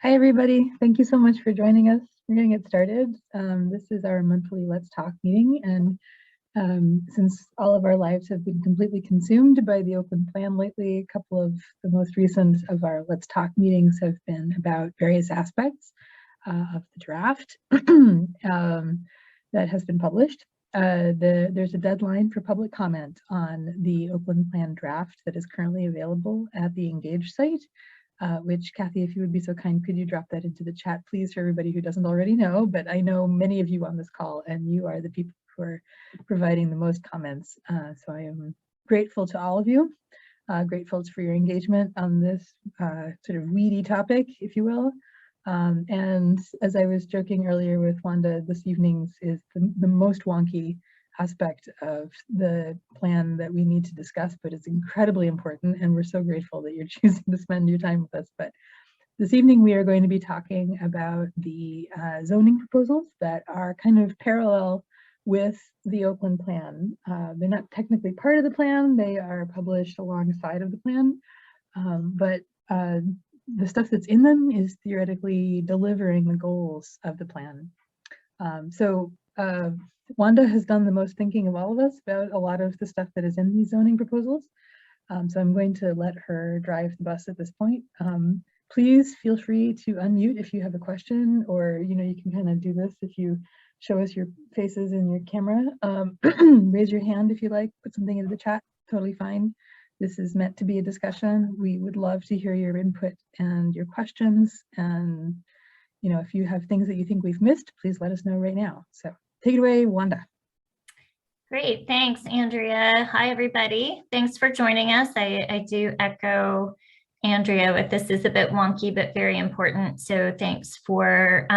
Hi, everybody. Thank you so much for joining us. We're going to get started. This is our monthly Let's Talk meeting, and since all of our lives have been completely consumed by the Oakland Plan lately, a couple of the most recent of our Let's Talk meetings have been about various aspects of the draft that has been published. There's a deadline for public comment on the Oakland Plan draft that is currently available at the Engage site. Which, Kathy, if you would be so kind, could you drop that into the chat, please, for everybody who doesn't already know, but I know many of you on this call, and you are the people who are providing the most comments. So I am grateful to all of you, grateful for your engagement on this sort of weedy topic, if you will. And as I was joking earlier with Wanda, this evening's is the most wonky aspect of the plan that we need to discuss, but it's incredibly important, and we're so grateful that you're choosing to spend your time with us. But this evening we are going to be talking about the zoning proposals that are kind of parallel with the Oakland Plan. They're not technically part of the plan, they are published alongside of the plan, but the stuff that's in them is theoretically delivering the goals of the plan. Wanda has done the most thinking of all of us about a lot of the stuff that is in these zoning proposals. So I'm going to let her drive the bus at this point. Please feel free to unmute if you have a question, or you can kind of do this if you show us your faces in your camera. Raise your hand if you like, put something into the chat, totally fine. This is meant to be a discussion. We would love to hear your input and your questions. And if you have things that you think we've missed, please let us know right now. So take it away, Wanda. Great, thanks, Andrea. Hi, everybody. Thanks for joining us. I do echo Andrea with this is a bit wonky, but very important. So thanks for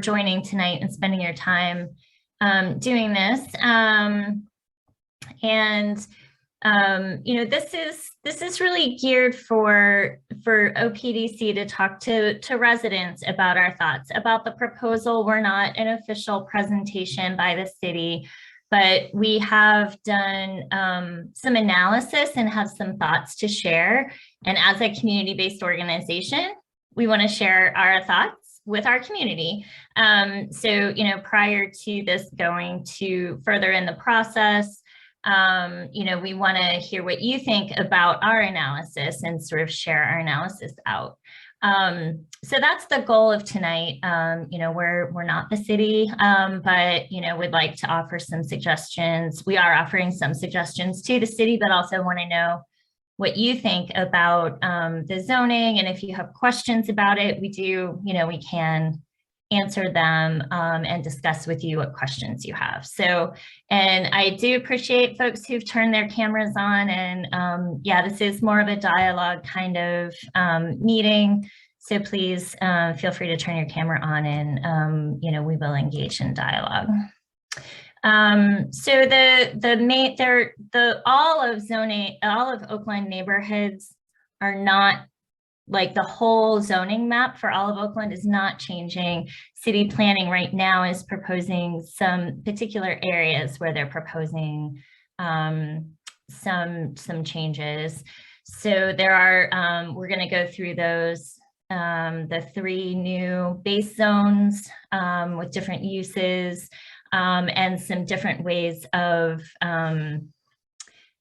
joining tonight and spending your time doing this. This is really geared for OPDC to talk to residents about our thoughts about the proposal. We're not an official presentation by the city, but we have done some analysis and have some thoughts to share. And as a community-based organization, we want to share our thoughts with our community. Prior to this going to further in the process, we want to hear what you think about our analysis and sort of share our analysis out. So that's the goal of tonight. We're not the city, but we'd like to offer some suggestions. We are offering some suggestions to the city, but also want to know what you think about the zoning. And if you have questions about it, we can answer them and discuss with you what questions you have. So, and I do appreciate folks who've turned their cameras on, and this is more of a dialogue kind of meeting. So please feel free to turn your camera on, and we will engage in dialogue. So all of Oakland neighborhoods are not, like, the whole zoning map for all of Oakland is not changing. City planning right now is proposing some particular areas where they're proposing some changes. So there are, we're going to go through those, the 3 new base zones with different uses and some different ways of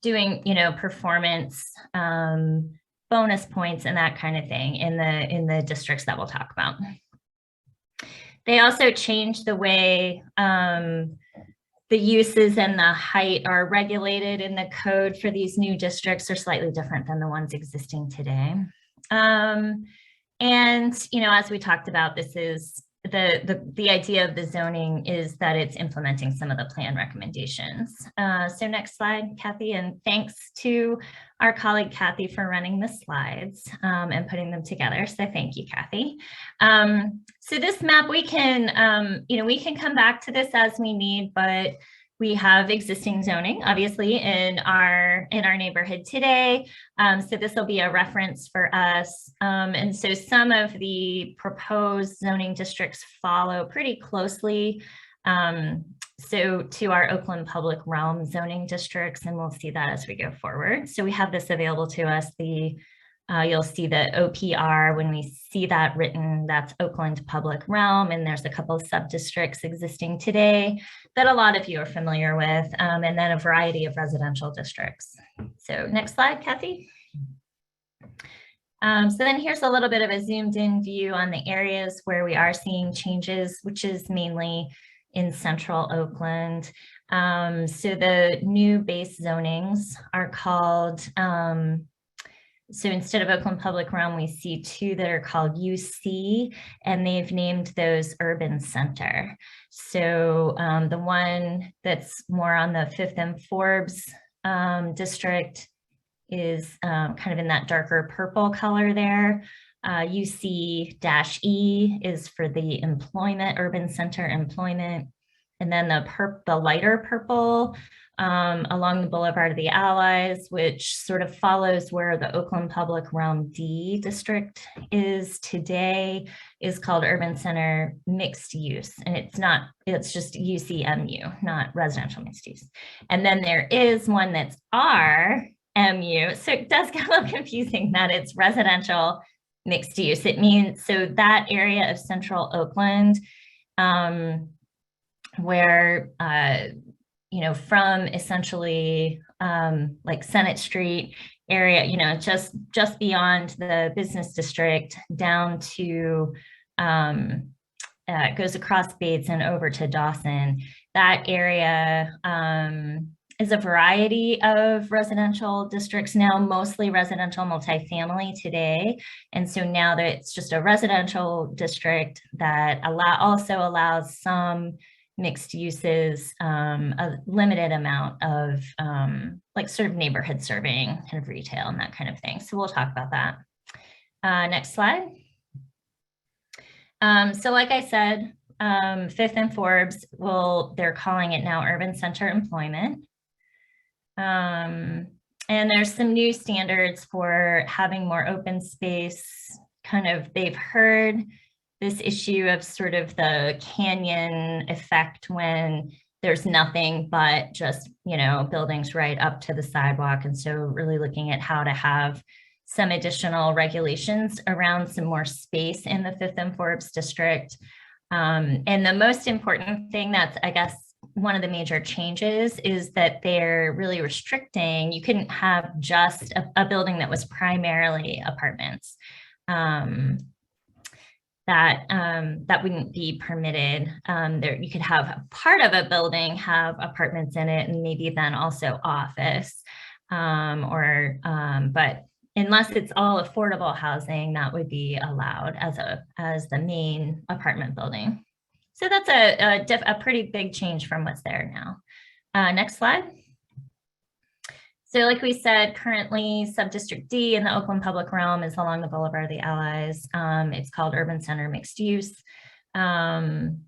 doing, performance bonus points and that kind of thing in the districts that we'll talk about. They also changed the way the uses and the height are regulated in the code for these new districts are slightly different than the ones existing today. And as we talked about, this is the idea of the zoning is that it's implementing some of the plan recommendations. So next slide, Kathy, and thanks to our colleague Kathy for running the slides and putting them together. So thank you, Kathy. So this map, we can we can come back to this as we need, but we have existing zoning, obviously, in our neighborhood today. So this will be a reference for us. And so some of the proposed zoning districts follow pretty closely so to our Oakland Public Realm zoning districts, and we'll see that as we go forward. So we have this available to us. The You'll see the OPR, when we see that written, that's Oakland Public Realm, and there's a couple of sub-districts existing today that a lot of you are familiar with, and then a variety of residential districts. So next slide, Kathy. So then here's a little bit of a zoomed in view on the areas where we are seeing changes, which is mainly in central Oakland. So the new base zonings are called, so instead of Oakland Public Realm, we see two that are called UC, and they've named those Urban Center. So the one that's more on the 5th and Forbes district is kind of in that darker purple color there. UC-E is for the employment, Urban Center employment. And then the lighter purple along the Boulevard of the Allies, which sort of follows where the Oakland Public Realm D district is today, is called Urban Center Mixed Use. And it's just UCMU, not residential mixed use. And then there is one that's RMU. So it does get a little confusing that it's residential mixed use. It means, so that area of central Oakland, where, from essentially like Senate Street area, just beyond the business district down to, it goes across Bates and over to Dawson. That area is a variety of residential districts now, mostly residential multifamily today. And so now that it's just a residential district that also allows some mixed uses, a limited amount of like sort of neighborhood serving, kind of retail and that kind of thing. So we'll talk about that. Next slide. So like I said, 5th and Forbes, they're calling it now Urban Center Employment. And there's some new standards for having more open space. They've heard this issue of sort of the canyon effect when there's nothing but just, buildings right up to the sidewalk. And so really looking at how to have some additional regulations around some more space in the 5th and Forbes district. And the most important thing that's, I guess, one of the major changes is that they're really restricting, you couldn't have just a building that was primarily apartments. That wouldn't be permitted. You could have a part of a building have apartments in it and maybe then also office, but unless it's all affordable housing, that would be allowed as the main apartment building. So that's a pretty big change from what's there now. Next slide. So like we said, currently Subdistrict D in the Oakland Public Realm is along the Boulevard of the Allies. It's called Urban Center Mixed Use, and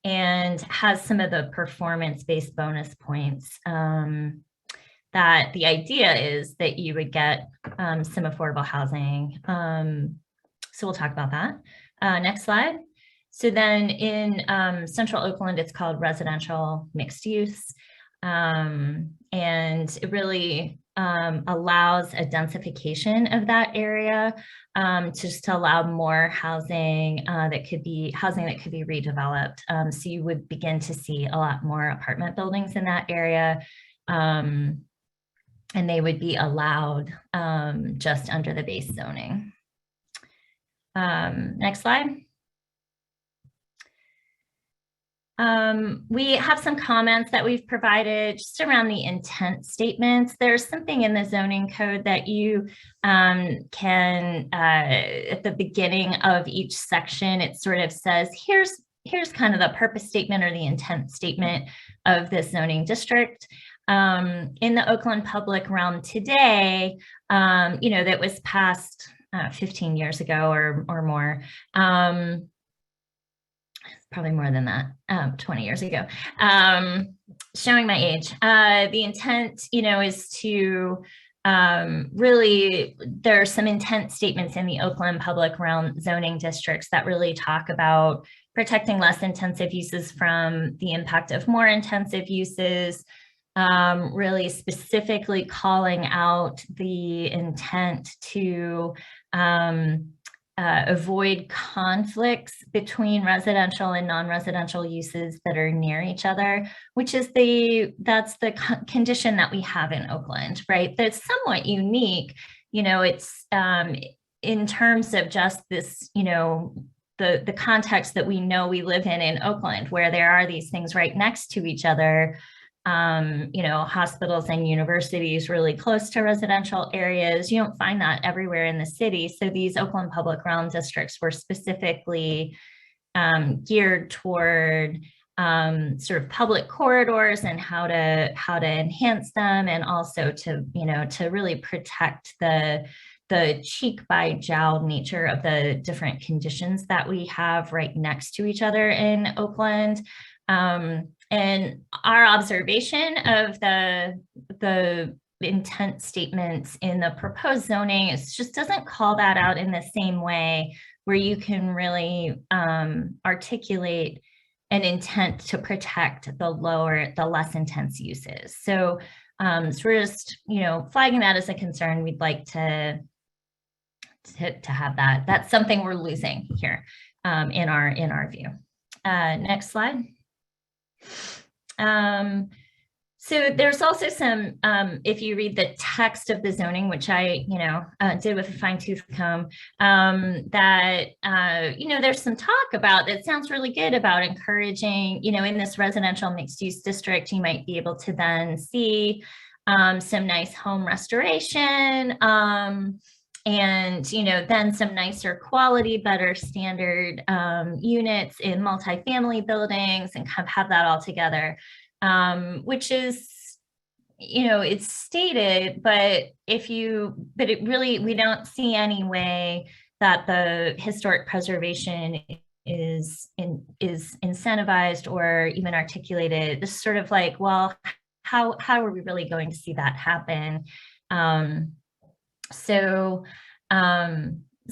has some of the performance-based bonus points that the idea is that you would get some affordable housing. So we'll talk about that. Next slide. So then in Central Oakland, it's called Residential Mixed Use. And it really allows a densification of that area just to allow more housing that could be redeveloped. So you would begin to see a lot more apartment buildings in that area, and they would be allowed just under the base zoning. Next slide. We have some comments that we've provided just around the intent statements. There's something in the zoning code that you can, at the beginning of each section, it sort of says, here's kind of the purpose statement or the intent statement of this zoning district. In the Oakland Public Realm today, that was passed 15 years ago or more. Probably more than that, 20 years ago, showing my age. The intent, is to really, there are some intent statements in the Oakland Public Realm zoning districts that really talk about protecting less intensive uses from the impact of more intensive uses, really specifically calling out the intent to avoid conflicts between residential and non-residential uses that are near each other, which is that's the condition that we have in Oakland, right? That's somewhat unique. It's in terms of just this, the context that we know we live in Oakland, where there are these things right next to each other. Hospitals and universities really close to residential areas. You don't find that everywhere in the city. So these Oakland Public Realm districts were specifically geared toward sort of public corridors and how to enhance them, and also to really protect the cheek by jowl nature of the different conditions that we have right next to each other in Oakland. And our observation of the intent statements in the proposed zoning just doesn't call that out in the same way, where you can really articulate an intent to protect the less intense uses. So, so we're just, flagging that as a concern. We'd like to have that. That's something we're losing here in our view. Next slide. So there's also some, if you read the text of the zoning, which I, did with a fine tooth comb, that, there's some talk about, that sounds really good about encouraging, in this residential mixed use district, you might be able to then see some nice home restoration, and then some nicer quality, better standard units in multifamily buildings, and kind of have that all together, which is, it's stated, but we don't see any way that the historic preservation is incentivized or even articulated. This is sort of like, well, how are we really going to see that happen? So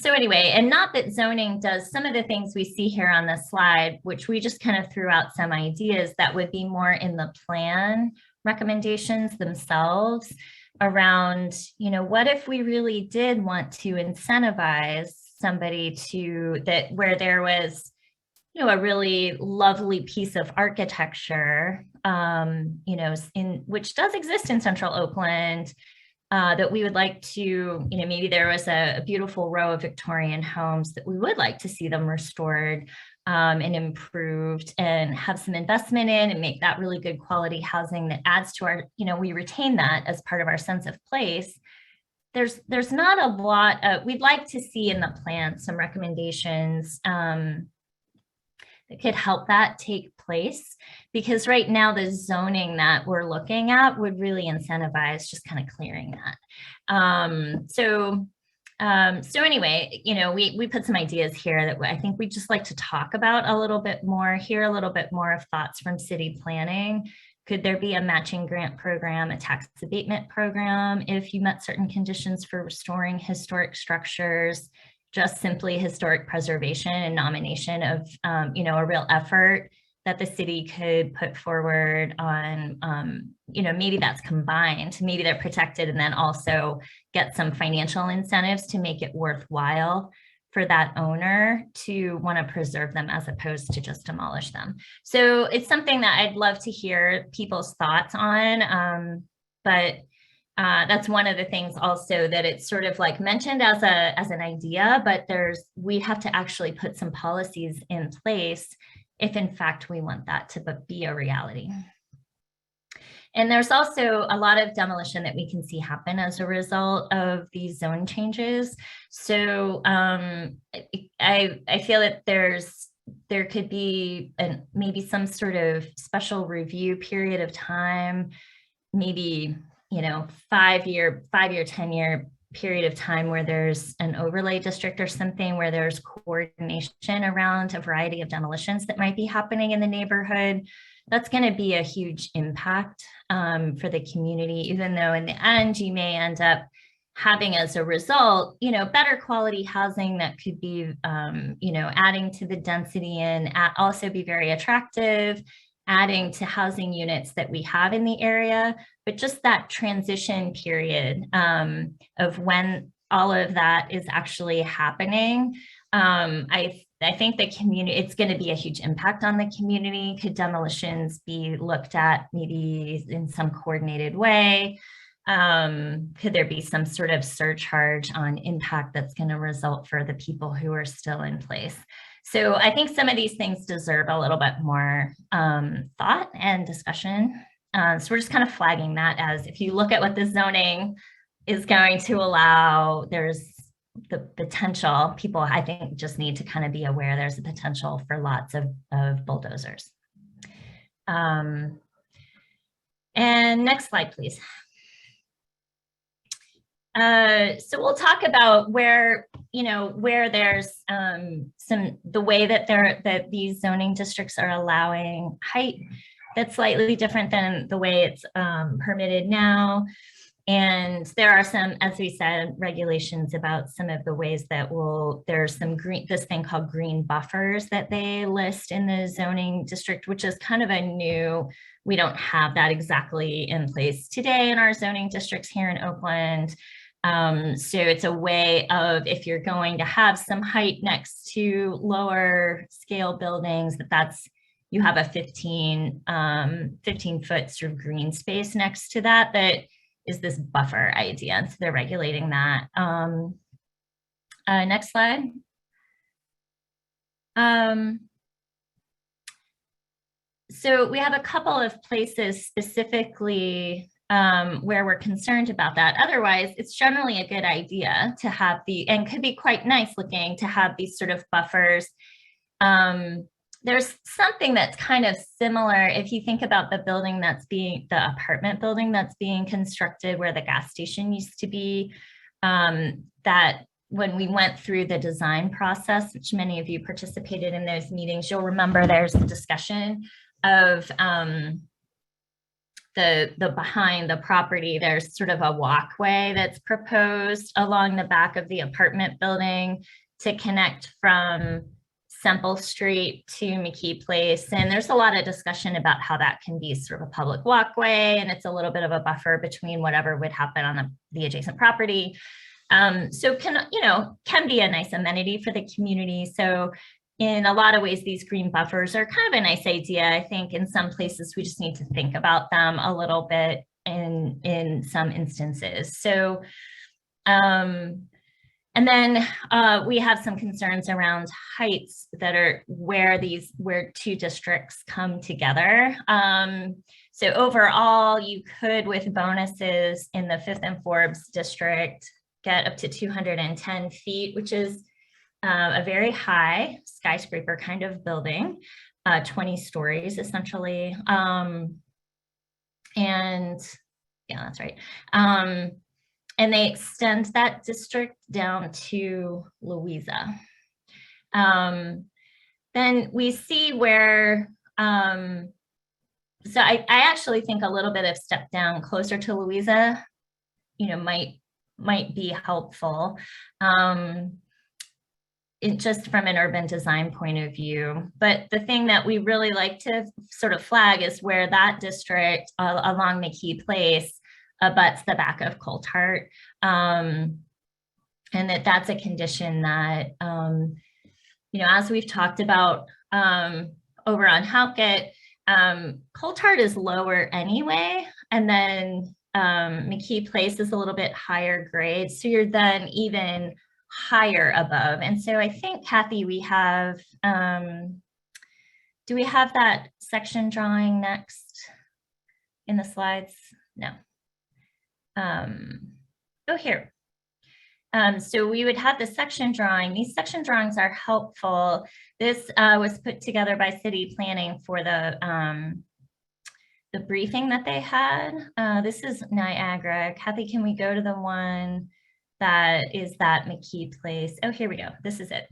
anyway, and not that zoning does some of the things we see here on this slide, which we just kind of threw out some ideas that would be more in the plan recommendations themselves around, what if we really did want to incentivize somebody where there was, a really lovely piece of architecture, which does exist in Central Oakland, that we would like to, maybe there was a beautiful row of Victorian homes that we would like to see them restored and improved and have some investment in, and make that really good quality housing that adds to our, we retain that as part of our sense of place. There's not a lot we'd like to see in the plan some recommendations that could help that take place, because right now the zoning that we're looking at would really incentivize just kind of clearing that. So anyway, we put some ideas here that I think we'd just like to talk about a little bit more, hear a little bit more of thoughts from city planning. Could there be a matching grant program, a tax abatement program, if you met certain conditions for restoring historic structures? Just simply historic preservation and nomination of, a real effort that the city could put forward on, maybe that's combined, maybe they're protected and then also get some financial incentives to make it worthwhile for that owner to want to preserve them as opposed to just demolish them. So it's something that I'd love to hear people's thoughts on, but that's one of the things also that it's sort of like mentioned as an idea, but we have to actually put some policies in place if in fact we want that to be a reality. And there's also a lot of demolition that we can see happen as a result of these zone changes. So I feel that there could be maybe some sort of special review period of time, maybe 5-year, 10-year period of time where there's an overlay district or something where there's coordination around a variety of demolitions that might be happening in the neighborhood. That's going to be a huge impact for the community, even though in the end you may end up having as a result, better quality housing that could be, adding to the density and also be very attractive, adding to housing units that we have in the area, but just that transition period of when all of that is actually happening. I think the community, it's going to be a huge impact on the community. Could demolitions be looked at maybe in some coordinated way? Could there be some sort of surcharge on impact that's going to result for the people who are still in place? So I think some of these things deserve a little bit more thought and discussion. So we're just kind of flagging that as, if you look at what the zoning is going to allow, there's the potential. People, I think, just need to kind of be aware there's a potential for lots of bulldozers. And next slide, please. So we'll talk about where, where there's the way that these zoning districts are allowing height that's slightly different than the way it's permitted now. And there are some, as we said, regulations about some of the ways that there's some this thing called green buffers that they list in the zoning district, which is kind of a new, we don't have that exactly in place today in our zoning districts here in Oakland. So it's a way of, if you're going to have some height next to lower scale buildings, you have a 15 foot sort of green space next to that is this buffer idea. And so they're regulating that. Next slide. So we have a couple of places specifically where we're concerned about that. Otherwise, it's generally a good idea to have and could be quite nice looking to have these sort of buffers. There's something that's kind of similar if you think about the apartment building that's being constructed where the gas station used to be, that when we went through the design process, which many of you participated in those meetings, you'll remember there's a discussion of the behind the property, there's sort of a walkway that's proposed along the back of the apartment building to connect from Semple Street to McKee Place. And there's a lot of discussion about how that can be sort of a public walkway, and it's a little bit of a buffer between whatever would happen on the adjacent property. So can be a nice amenity for the community. So in a lot of ways, these green buffers are kind of a nice idea. I think in some places, we just need to think about them a little bit in some instances. So, and then we have some concerns around heights that are where two districts come together. So overall, you could, with bonuses in the 5th and Forbes district, get up to 210 feet, which is a very high skyscraper kind of building, 20 stories essentially. And yeah, that's right. And they extend that district down to Louisa. Then we see where, so I actually think a little bit of step down closer to Louisa, might be helpful. Just from an urban design point of view. But the thing that we really like to sort of flag is where that district along McKee Place abuts the back of Coltart. And that's a condition that, as we've talked about over on Halkett, Coltart is lower anyway. And then McKee Place is a little bit higher grade. So you're then even higher above. And so I think, Kathy, we have, do we have that section drawing next in the slides? No. Oh, here. So we would have the section drawing. These section drawings are helpful. This was put together by city planning for the briefing that they had. This is Niagara. Kathy, can we go to the one that is that McKee Place? Oh, here we go. This is it.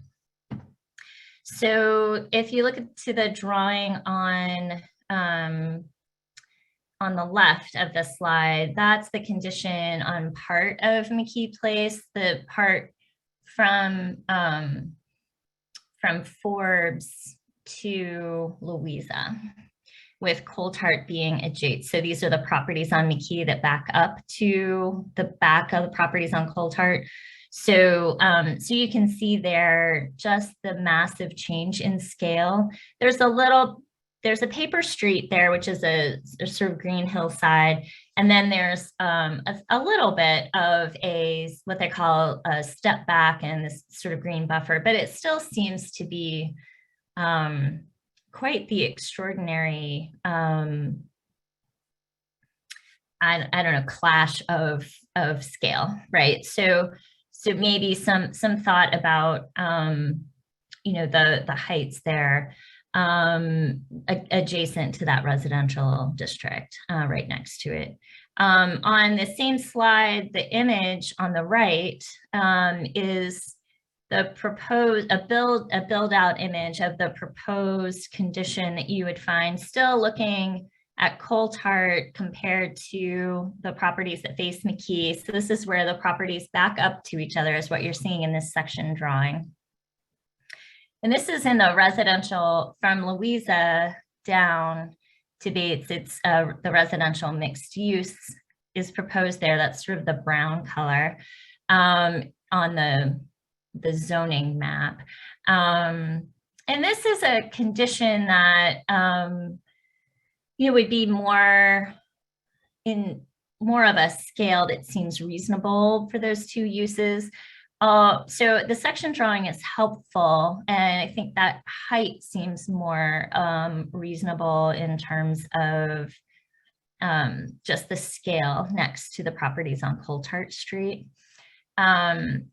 So if you look to the drawing on the left of the slide, that's the condition on part of McKee Place, the part from Forbes to Louisa. with Coltart being adjacent. So these are the properties on McKee that back up to the back of the properties on Coltart. So, so you can see there just the massive change in scale. There's a paper street there, which is a sort of green hillside. And then there's a little bit of what they call a step back and this sort of green buffer, but it still seems to be quite the extraordinary, I don't know, clash of scale, right? So maybe some thought about, you know, the heights there adjacent to that residential district right next to it. On the same slide, the image on the right is the proposed, a build out image of the proposed condition that you would find still looking at Coltart compared to the properties that face McKee. So this is where the properties back up to each other is what you're seeing in this section drawing. And this is in the residential from Louisa down to Bates. It's the residential mixed use is proposed there. That's sort of the brown color on the zoning map. And this is a condition that you know, would be more of a scale that seems reasonable for those two uses. So the section drawing is helpful, and I think that height seems more reasonable in terms of just the scale next to the properties on Coltart Street.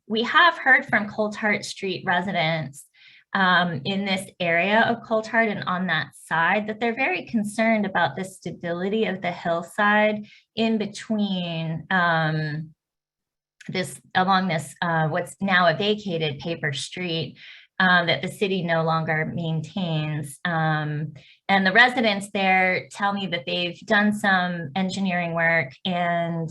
We have heard from Coltart Street residents in this area of Coltart and on that side that they're very concerned about the stability of the hillside in between along this what's now a vacated paper street that the city no longer maintains. And the residents there tell me that they've done some engineering work and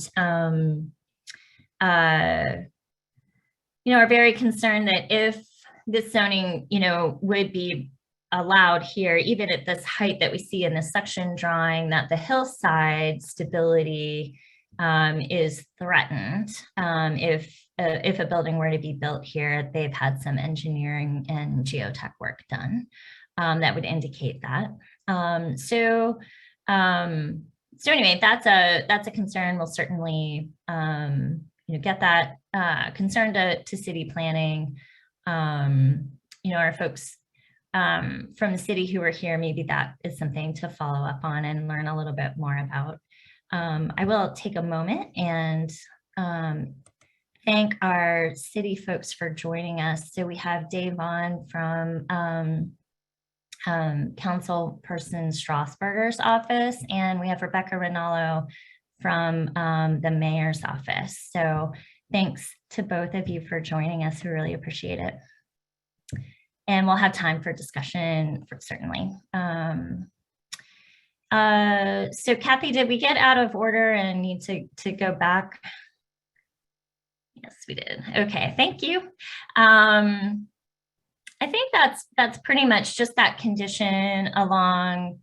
you know, are very concerned that if this zoning, you know, would be allowed here, even at this height that we see in the section drawing, that the hillside stability is threatened. If a building were to be built here, they've had some engineering and geotech work done that would indicate that. So anyway, that's a concern. We'll certainly you know, get that concern to city planning. You know, our folks from the city who are here, maybe that is something to follow up on and learn a little bit more about. I will take a moment and thank our city folks for joining us. So we have Dave Vaughn from Councilperson Strasburger's office, and we have Rebecca Rinaldo from the mayor's office. So thanks to both of you for joining us. We really appreciate it. And we'll have time for discussion certainly. So Kathy, did we get out of order and need to go back? Yes, we did. Okay, thank you. I think that's pretty much just that condition along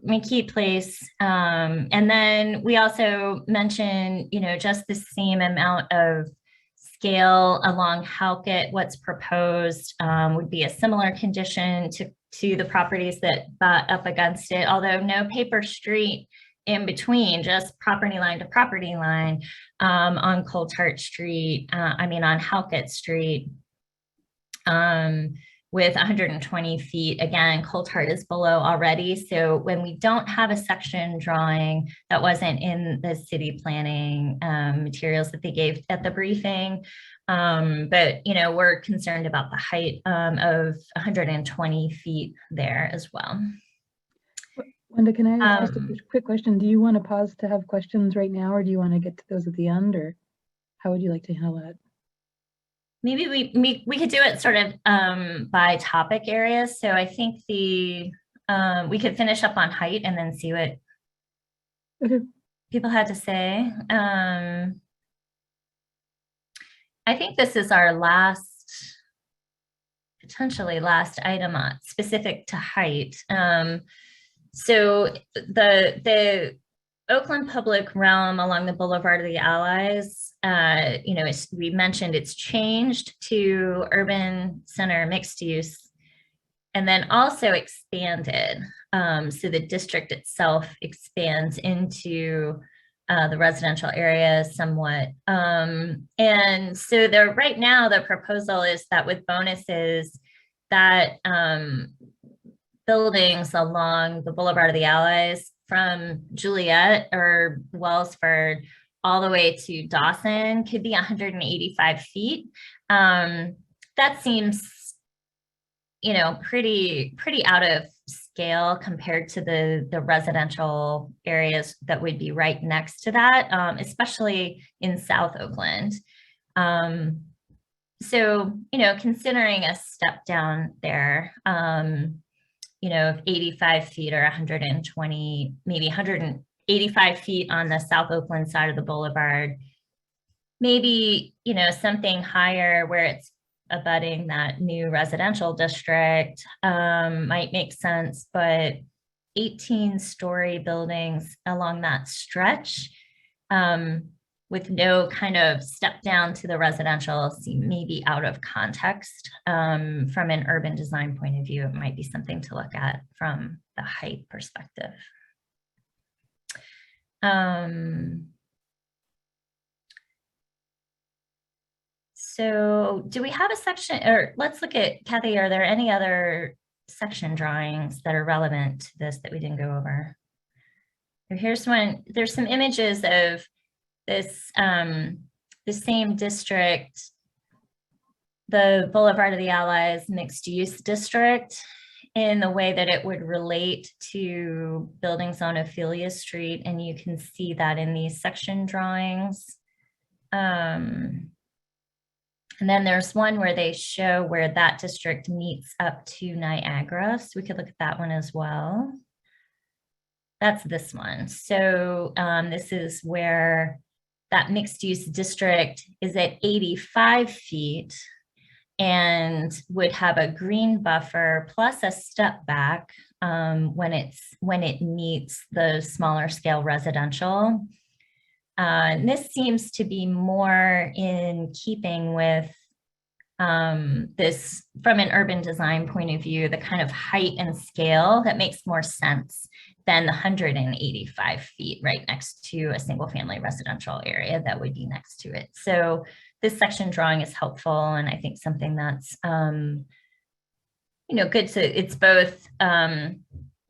McKee Place. And then we also mentioned, you know, just the same amount of scale along Halkett. What's proposed would be a similar condition to the properties that butt up against it, although no paper street in between, just property line to property line on Coltart Street, on Halkett Street. With 120 feet. Again, Coltart is below already. So when we don't have a section drawing that wasn't in the city planning materials that they gave at the briefing, but you know, we're concerned about the height of 120 feet there as well. Wanda, can I ask just a quick question? Do you want to pause to have questions right now, or do you want to get to those at the end, or how would you like to handle that? Maybe we could do it sort of by topic areas. So I think we could finish up on height and then see what people had to say. I think this is our last potentially last item specific to height. So the Oakland public realm along the Boulevard of the Allies, we mentioned it's changed to urban center mixed use, and then also expanded. So the district itself expands into the residential area somewhat. And so right now the proposal is that with bonuses that buildings along the Boulevard of the Allies from Juliet or Wellsford all the way to Dawson could be 185 feet. That seems, pretty out of scale compared to the residential areas that would be right next to that, especially in South Oakland. So, considering a step down there, of 85 feet or 120, maybe 185 feet on the South Oakland side of the boulevard, maybe, something higher where it's abutting that new residential district might make sense, but 18-story buildings along that stretch with no kind of step down to the residential seem maybe out of context. From an urban design point of view, it might be something to look at from the height perspective. So do we have a section, or let's look at, Kathy, are there any other section drawings that are relevant to this that we didn't go over? Here's one, there's some images of this, the same district, the Boulevard of the Allies mixed use district, in the way that it would relate to buildings on Ophelia Street. And you can see that in these section drawings. And then there's one where they show where that district meets up to Niagara. So we could look at that one as well. That's this one. So this is where that mixed use district is at 85 feet and would have a green buffer plus a step back when it meets the smaller scale residential. This seems to be more in keeping with this, from an urban design point of view, the kind of height and scale that makes more sense than the 185 feet right next to a single family residential area that would be next to it. So this section drawing is helpful, and I think something that's good to, it's both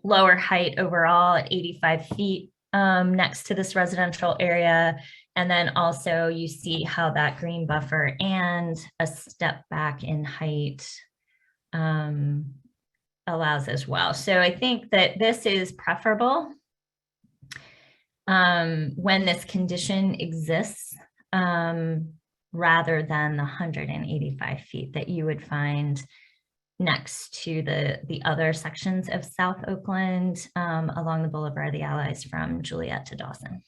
lower height overall at 85 feet next to this residential area. And then also you see how that green buffer and a step back in height allows as well. So I think that this is preferable when this condition exists rather than the 185 feet that you would find next to the other sections of South Oakland along the Boulevard of the Allies from Juliet to Dawson.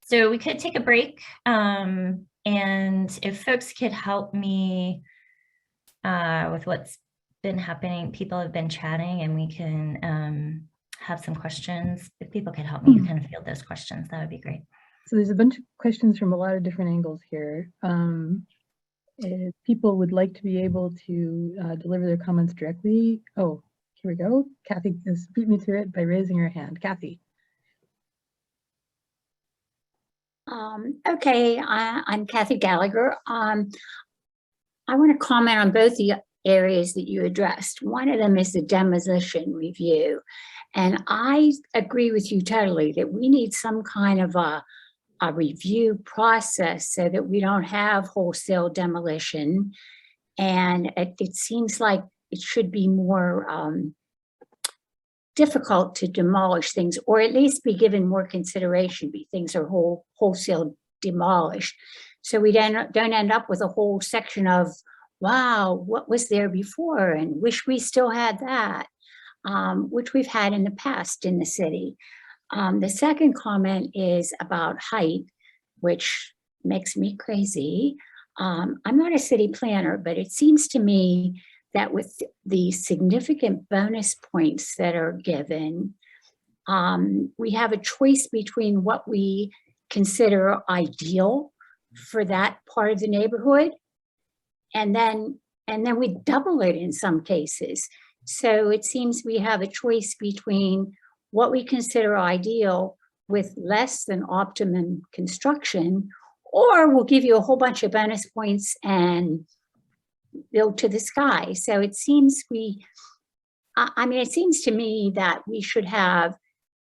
So we could take a break, and if folks could help me with what's been happening, people have been chatting, and we can have some questions. If people could help me kind of field those questions, that would be great. So there's a bunch of questions from a lot of different angles here. If people would like to be able to deliver their comments directly. Oh, here we go. Kathy has beat me to it by raising her hand. Kathy. Okay, I'm Kathy Gallagher. I want to comment on both the areas that you addressed. One of them is the demolition review. And I agree with you totally that we need some kind of a review process so that we don't have wholesale demolition. And it seems like it should be more difficult to demolish things, or at least be given more consideration. Things are wholesale demolished. So we don't end up with a whole section of, wow, what was there before? And wish we still had that, which we've had in the past in the city. The second comment is about height, which makes me crazy. I'm not a city planner, but it seems to me that with the significant bonus points that are given, we have a choice between what we consider ideal for that part of the neighborhood, and then we double it in some cases. So it seems we have a choice between what we consider ideal with less than optimum construction, or we'll give you a whole bunch of bonus points and build to the sky. So it seems it seems to me that we should have,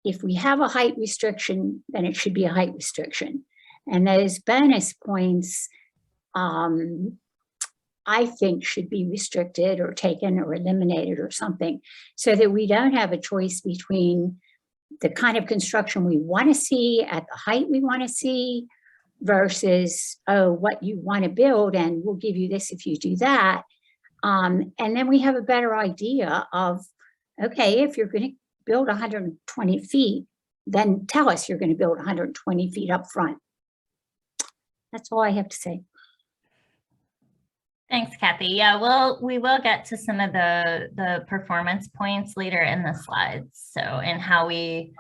if we have a height restriction, then it should be a height restriction. And those bonus points, I think, should be restricted or taken or eliminated or something, so that we don't have a choice between the kind of construction we want to see at the height we want to see versus, oh, what you want to build, and we'll give you this if you do that. And then we have a better idea of, okay, if you're going to build 120 feet, then tell us you're going to build 120 feet up front. That's all I have to say. Thanks, Kathy. Yeah, well, we will get to some of the performance points later in the slides. So, and how we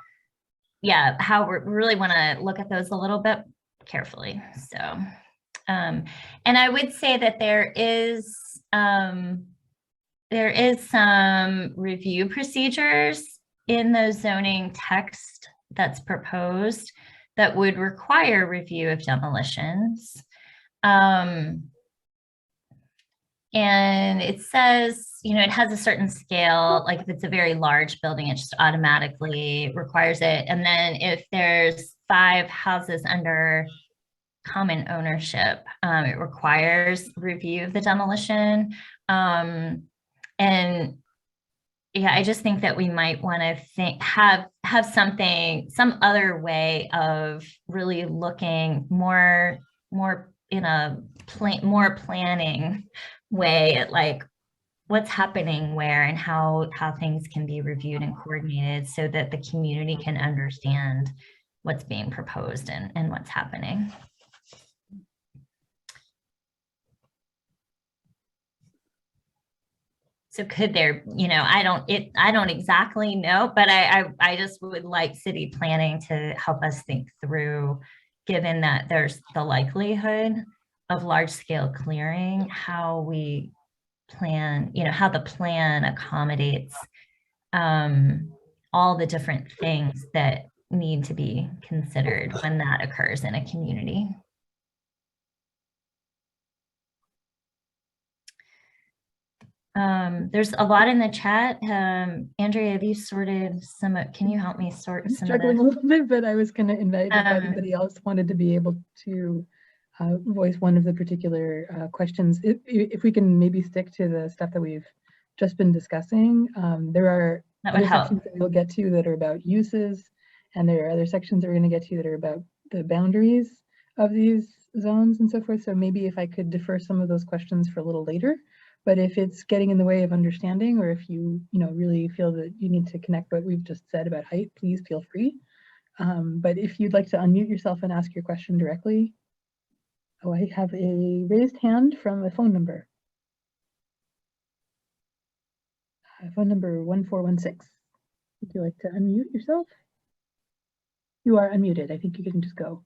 really want to look at those a little bit carefully. So, and I would say that there is some review procedures in the zoning text that's proposed that would require review of demolitions. And it says, it has a certain scale, like if it's a very large building, it just automatically requires it. And then if there's 5 houses under common ownership, it requires review of the demolition. And yeah, I just think that we might want to have some other way of really looking more in a more planning way at like what's happening where and how things can be reviewed and coordinated so that the community can understand what's being proposed and what's happening. So could there, I don't exactly know, but I just would like city planning to help us think through, given that there's the likelihood of large scale clearing, how we plan, how the plan accommodates all the different things that need to be considered when that occurs in a community. There's a lot in the chat. Andrea, have you sorted some? Can you help me sort some of this? Struggling a little bit, but I was going to invite if anybody else wanted to be able to voice one of the particular questions. If we can maybe stick to the stuff that we've just been discussing. There are other sections that we'll get to that are about uses, and there are other sections that we're going to get to that are about the boundaries of these zones and so forth. So maybe if I could defer some of those questions for a little later. But if it's getting in the way of understanding, or if you really feel that you need to connect what we've just said about height, please feel free. But if you'd like to unmute yourself and ask your question directly. Oh, I have a raised hand from a phone number. Phone number 1416. Would you like to unmute yourself? You are unmuted. I think you can just go.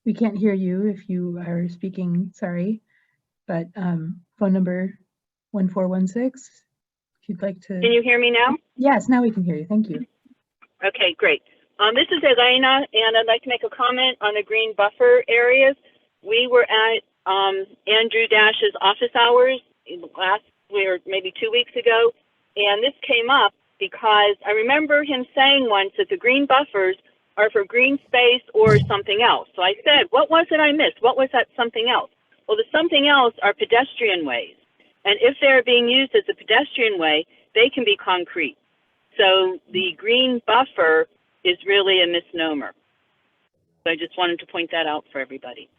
We can't hear you if you are speaking, sorry, but phone number 1416, if you'd like to. Can you hear me now? Yes, now we can hear you, thank you. Okay, great. This is Elena, and I'd like to make a comment on the green buffer areas. We were at Andrew Dash's office hours maybe 2 weeks ago, and this came up because I remember him saying once that the green buffers are for green space or something else. So I said, what was it I missed? What was that something else? Well, the something else are pedestrian ways. And if they're being used as a pedestrian way, they can be concrete. So the green buffer is really a misnomer. So I just wanted to point that out for everybody.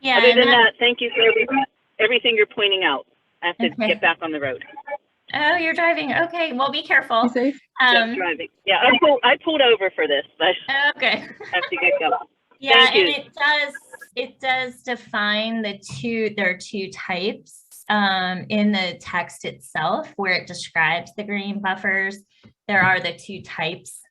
Yeah. Other than that, thank you for everything you're pointing out. I have to get back on the road. Oh, you're driving. Okay, well, be careful. Be safe. Just driving. Yeah, I pulled over for this, but Okay. I have to get going. Yeah, Thank you. and it does define there are two types in the text itself where it describes the green buffers. There are the two types.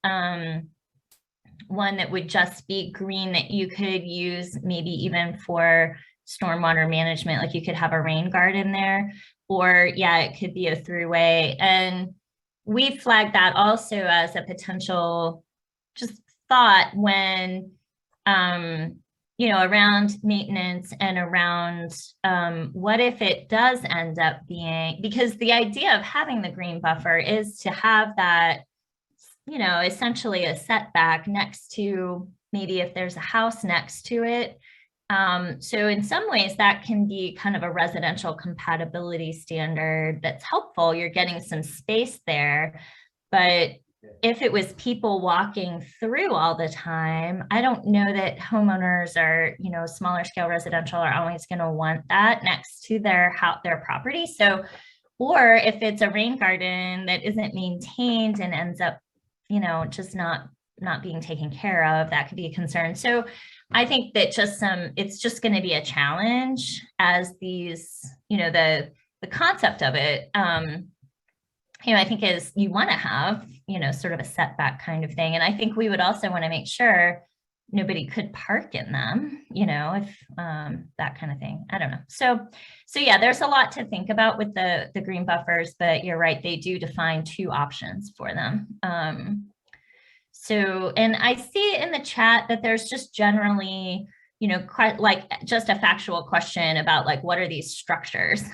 One that would just be green that you could use maybe even for stormwater management, like you could have a rain garden there, or yeah, it could be a throughway. And we flagged that also as a potential just thought when, you know, around maintenance and around what if it does end up being, because the idea of having the green buffer is to have that, you know, essentially a setback next to maybe if there's a house next to it. So in some ways that can be kind of a residential compatibility standard that's helpful. You're getting some space there, but if it was people walking through all the time, I don't know that homeowners are, you know, smaller scale residential are always going to want that next to their property. So, or if it's a rain garden that isn't maintained and ends up, you know, just not being taken care of, that could be a concern. So I think that it's just going to be a challenge as these, you know, the concept of it, you know, I think is you want to have, you know, sort of a setback kind of thing. And I think we would also want to make sure nobody could park in them, you know, if that kind of thing. I don't know. So yeah, there's a lot to think about with the green buffers, but you're right, they do define two options for them. So, and I see in the chat that there's just generally, you know, like just a factual question about like, what are these structures?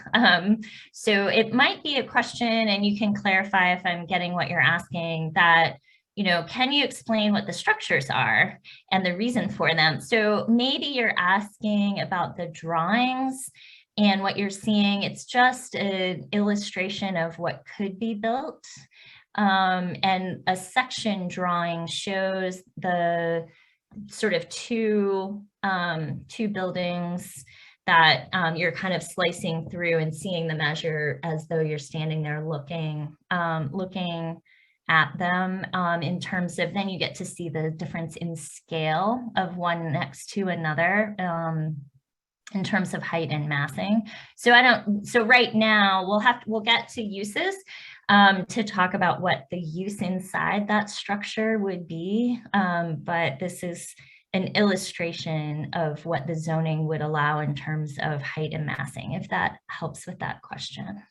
So it might be a question, and you can clarify if I'm getting what you're asking, that, you know, can you explain what the structures are and the reason for them? So maybe you're asking about the drawings and what you're seeing, it's just an illustration of what could be built. And a section drawing shows the sort of two buildings that you're kind of slicing through and seeing the measure as though you're standing there looking at them, in terms of, then you get to see the difference in scale of one next to another, in terms of height and massing. So right now we'll get to uses to talk about what the use inside that structure would be. But this is an illustration of what the zoning would allow in terms of height and massing, if that helps with that question.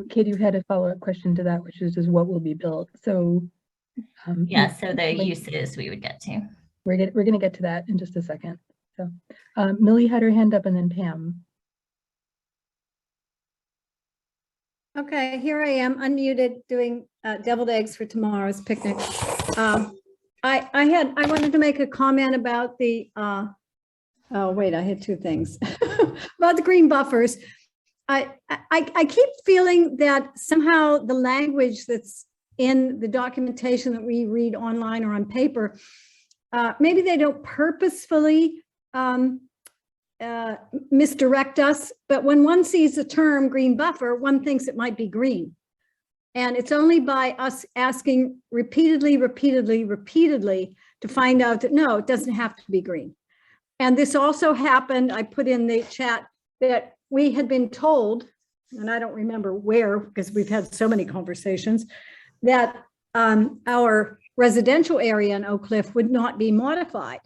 Katie, you had a follow-up question to that, which is just what will be built. So yeah, so the uses we would get to. We're going to get to that in just a second. So Millie had her hand up, and then Pam. Okay, here I am, unmuted, doing deviled eggs for tomorrow's picnic. I wanted to make a comment about the, oh wait, I had two things about the green buffers. I keep feeling that somehow the language that's in the documentation that we read online or on paper, maybe they don't purposefully misdirect us, but when one sees the term green buffer, one thinks it might be green. And it's only by us asking repeatedly to find out that no, it doesn't have to be green. And this also happened, I put in the chat that we had been told, and I don't remember where, because we've had so many conversations, that our residential area in Oak Cliff would not be modified.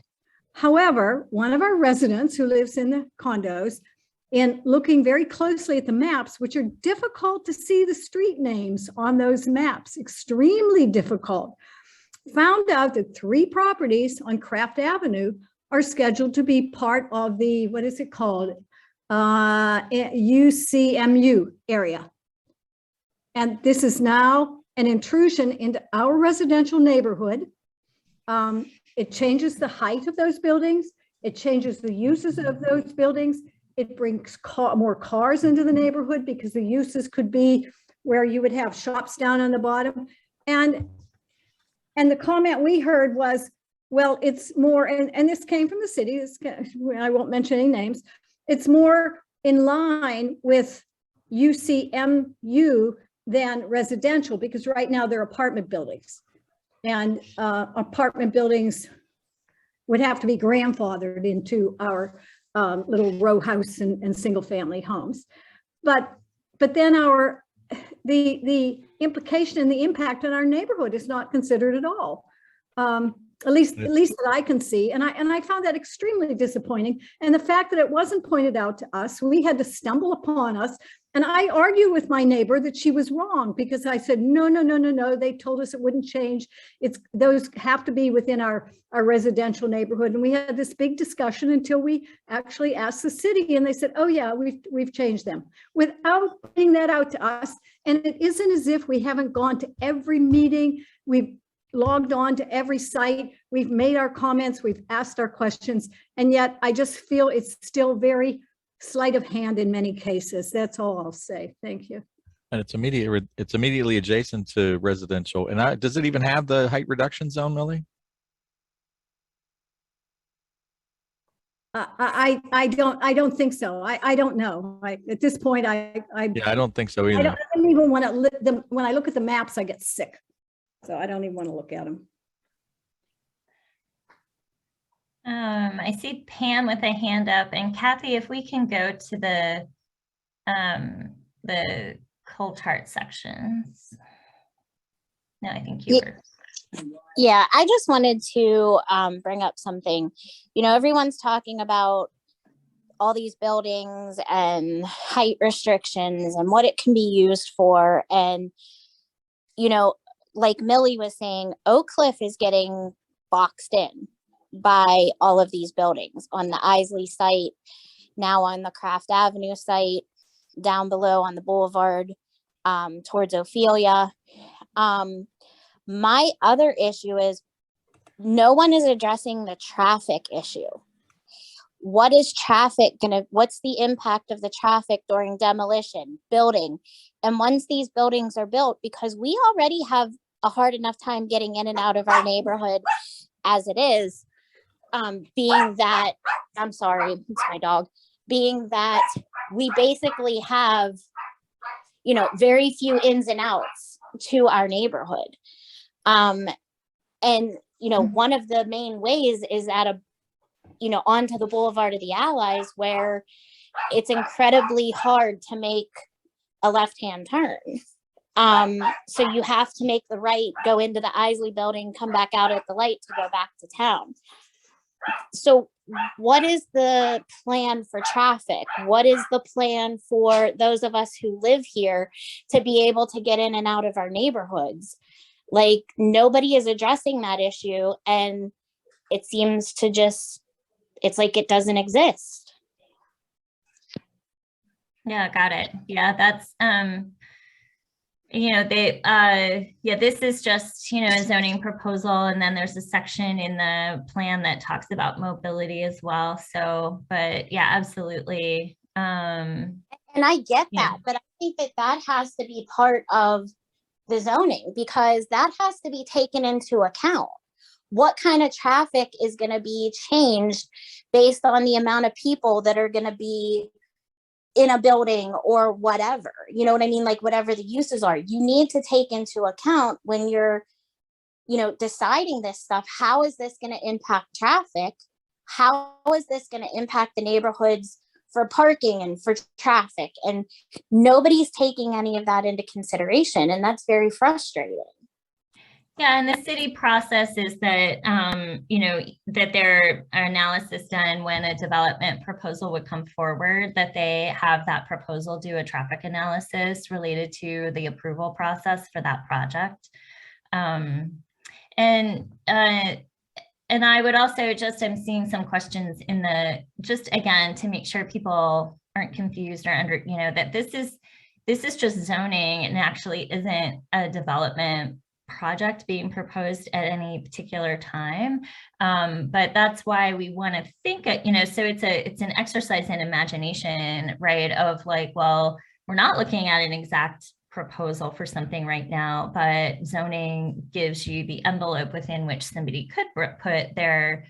However, one of our residents who lives in the condos, in looking very closely at the maps, which are difficult to see the street names on those maps, extremely difficult, found out that 3 properties on Craft Avenue are scheduled to be part of the, what is it called? UCMU area. And this is now an intrusion into our residential neighborhood. It changes the height of those buildings. It changes the uses of those buildings. It brings more cars into the neighborhood because the uses could be where you would have shops down on the bottom. And the comment we heard was, well, it's more, and this came from the city, I won't mention any names, it's more in line with UCMU than residential, because right now they're apartment buildings. And apartment buildings would have to be grandfathered into our little row house and single family homes. But then the implication and the impact on our neighborhood is not considered at all. At least that I can see. And I found that extremely disappointing. And the fact that it wasn't pointed out to us, we had to stumble upon us. And I argued with my neighbor that she was wrong, because I said, no, they told us it wouldn't change. Those have to be within our residential neighborhood. And we had this big discussion until we actually asked the city, and they said, oh yeah, we've changed them, without putting that out to us. And it isn't as if we haven't gone to every meeting. We've logged on to every site. We've made our comments, we've asked our questions, and yet I just feel it's still very sleight of hand in many cases. That's all I'll say. Thank you. And it's immediately adjacent to residential. And does it even have the height reduction zone, Millie? I don't think so. I don't know. At this point, yeah, I don't think so either. I don't even want to when I look at the maps, I get sick. So I don't even want to look at them. I see Pam with a hand up, and Kathy, if we can go to the coal chart sections. No, I think you were. Yeah, I just wanted to bring up something. You know, everyone's talking about all these buildings and height restrictions and what it can be used for. And, you know, like Millie was saying, Oak Cliff is getting boxed in by all of these buildings on the Isley site, now on the Craft Avenue site, down below on the boulevard towards Ophelia. My other issue is no one is addressing the traffic issue. What is traffic what's the impact of the traffic during demolition, building? And once these buildings are built, because we already have a hard enough time getting in and out of our neighborhood as it is, being that, I'm sorry, it's my dog, being that we basically have, you know, very few ins and outs to our neighborhood. And, you know, one of the main ways is onto the Boulevard of the Allies, where it's incredibly hard to make a left-hand turn. So you have to make the right, go into the Isley building, come back out at the light to go back to town. So what is the plan for traffic? What is the plan for those of us who live here to be able to get in and out of our neighborhoods? Like, nobody is addressing that issue, and it seems to it's like it doesn't exist. Yeah, got it. Yeah, that's this is just, a zoning proposal, and then there's a section in the plan that talks about mobility as well. So, but yeah, absolutely. And I get that, but I think that has to be part of the zoning, because that has to be taken into account. What kind of traffic is going to be changed based on the amount of people that are going to be in a building or whatever, you know what I mean? Like, whatever the uses are, you need to take into account when you're, deciding this stuff. How is this going to impact traffic? How is this going to impact the neighborhoods for parking and for traffic? And nobody's taking any of that into consideration. And that's very frustrating. Yeah, and the city process is that, that their analysis done when a development proposal would come forward, that they have that proposal do a traffic analysis related to the approval process for that project. And I would also I'm seeing some questions in again, to make sure people aren't confused or that this is just zoning and actually isn't a development project being proposed at any particular time. But that's why we want to think, so it's an exercise in imagination, right? Of like, well, we're not looking at an exact proposal for something right now, but zoning gives you the envelope within which somebody could put their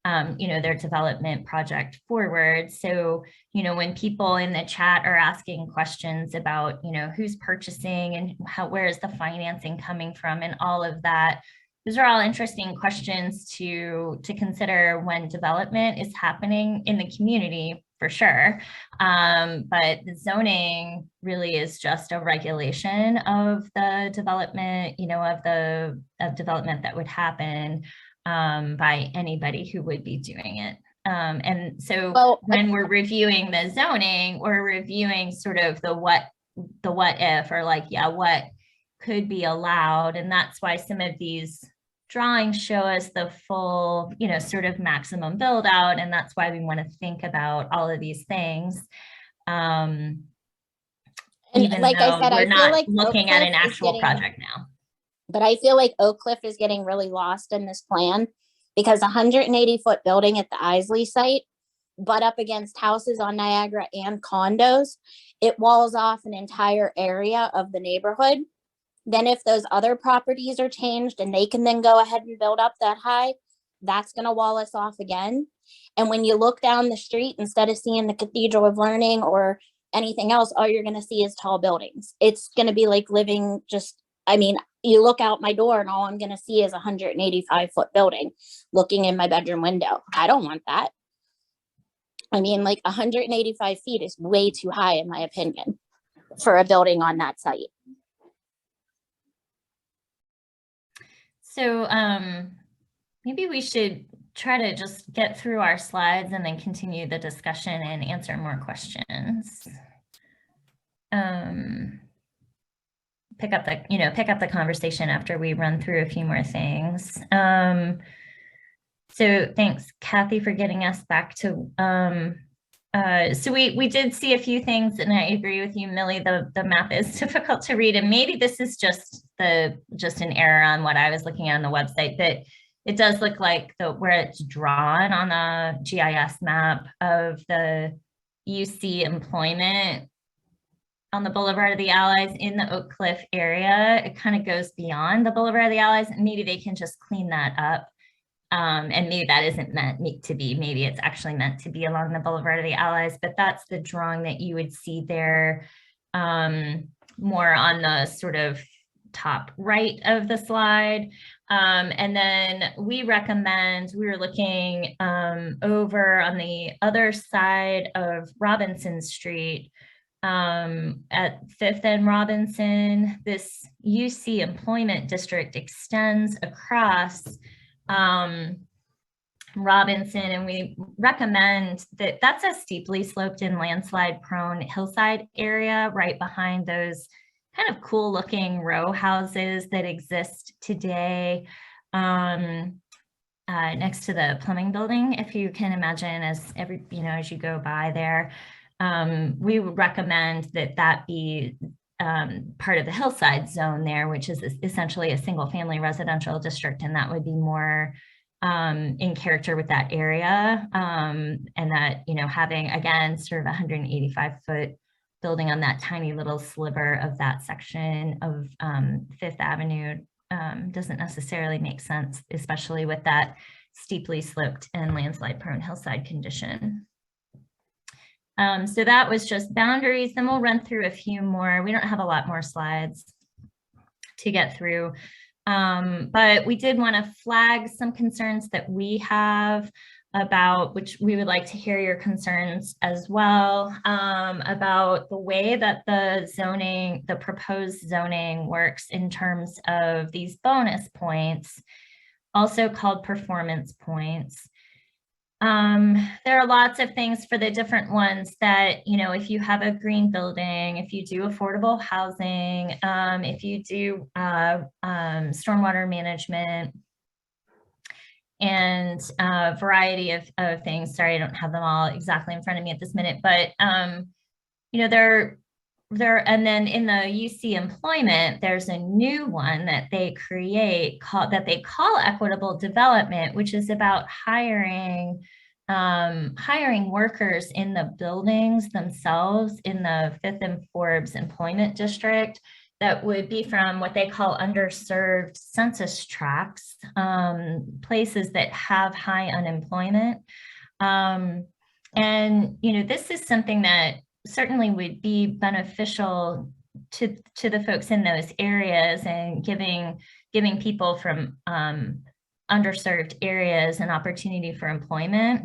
their development project forward. So, when people in the chat are asking questions about, who's purchasing and where is the financing coming from and all of that, those are all interesting questions to consider when development is happening in the community, for sure. But the zoning really is just a regulation of the development, of development that would happen by anybody who would be doing it. And so when we're reviewing the zoning, we're reviewing sort of the what if, or like, what could be allowed. And that's why some of these drawings show us the full, sort of maximum build out. And that's why we want to think about all of these things. And like I said, we're not looking at an actual project now. But I feel like Oak Cliff is getting really lost in this plan because 180-foot building at the Isley site, butt up against houses on Niagara and condos, it walls off an entire area of the neighborhood. Then if those other properties are changed and they can then go ahead and build up that high, that's going to wall us off again. And when you look down the street, instead of seeing the Cathedral of Learning or anything else, all you're going to see is tall buildings. It's going to be like living you look out my door and all I'm going to see is a 185-foot building looking in my bedroom window. I don't want that. 185 feet is way too high, in my opinion, for a building on that site. So maybe we should try to just get through our slides and then continue the discussion and answer more questions. Pick up the conversation after we run through a few more things. So thanks, Kathy, for getting us back to, so we did see a few things, and I agree with you, Millie, the map is difficult to read, and maybe this is just an error on what I was looking at on the website, but it does look like where it's drawn on the GIS map of the UC employment on the Boulevard of the Allies in the Oak Cliff area, it kind of goes beyond the Boulevard of the Allies, and maybe they can just clean that up. And maybe that isn't meant to be, maybe it's actually meant to be along the Boulevard of the Allies, but that's the drawing that you would see there, more on the sort of top right of the slide. And then we were looking over on the other side of Robinson Street, at 5th and Robinson. This UC employment district extends across Robinson, and we recommend that's a steeply sloped and landslide prone hillside area right behind those kind of cool looking row houses that exist today next to the plumbing building, if you can imagine, as you go by there. We would recommend that be part of the hillside zone there, which is essentially a single family residential district, and that would be more in character with that area, and that, having, again, sort of 185-foot building on that tiny little sliver of that section of 5th Avenue doesn't necessarily make sense, especially with that steeply sloped and landslide prone hillside condition. So that was just boundaries. Then we'll run through a few more. We don't have a lot more slides to get through, but we did want to flag some concerns that we have about, which we would like to hear your concerns as well, about the way that the proposed zoning works in terms of these bonus points, also called performance points. There are lots of things for the different ones that, if you have a green building, if you do affordable housing, if you do stormwater management, and a variety of things. Sorry, I don't have them all exactly in front of me at this minute, but and then in the UC employment, there's a new one that they create that they call equitable development, which is about hiring workers in the buildings themselves in the 5th and Forbes employment district that would be from what they call underserved census tracts, places that have high unemployment. And, you know, this is something that certainly would be beneficial to the folks in those areas, and giving people from underserved areas an opportunity for employment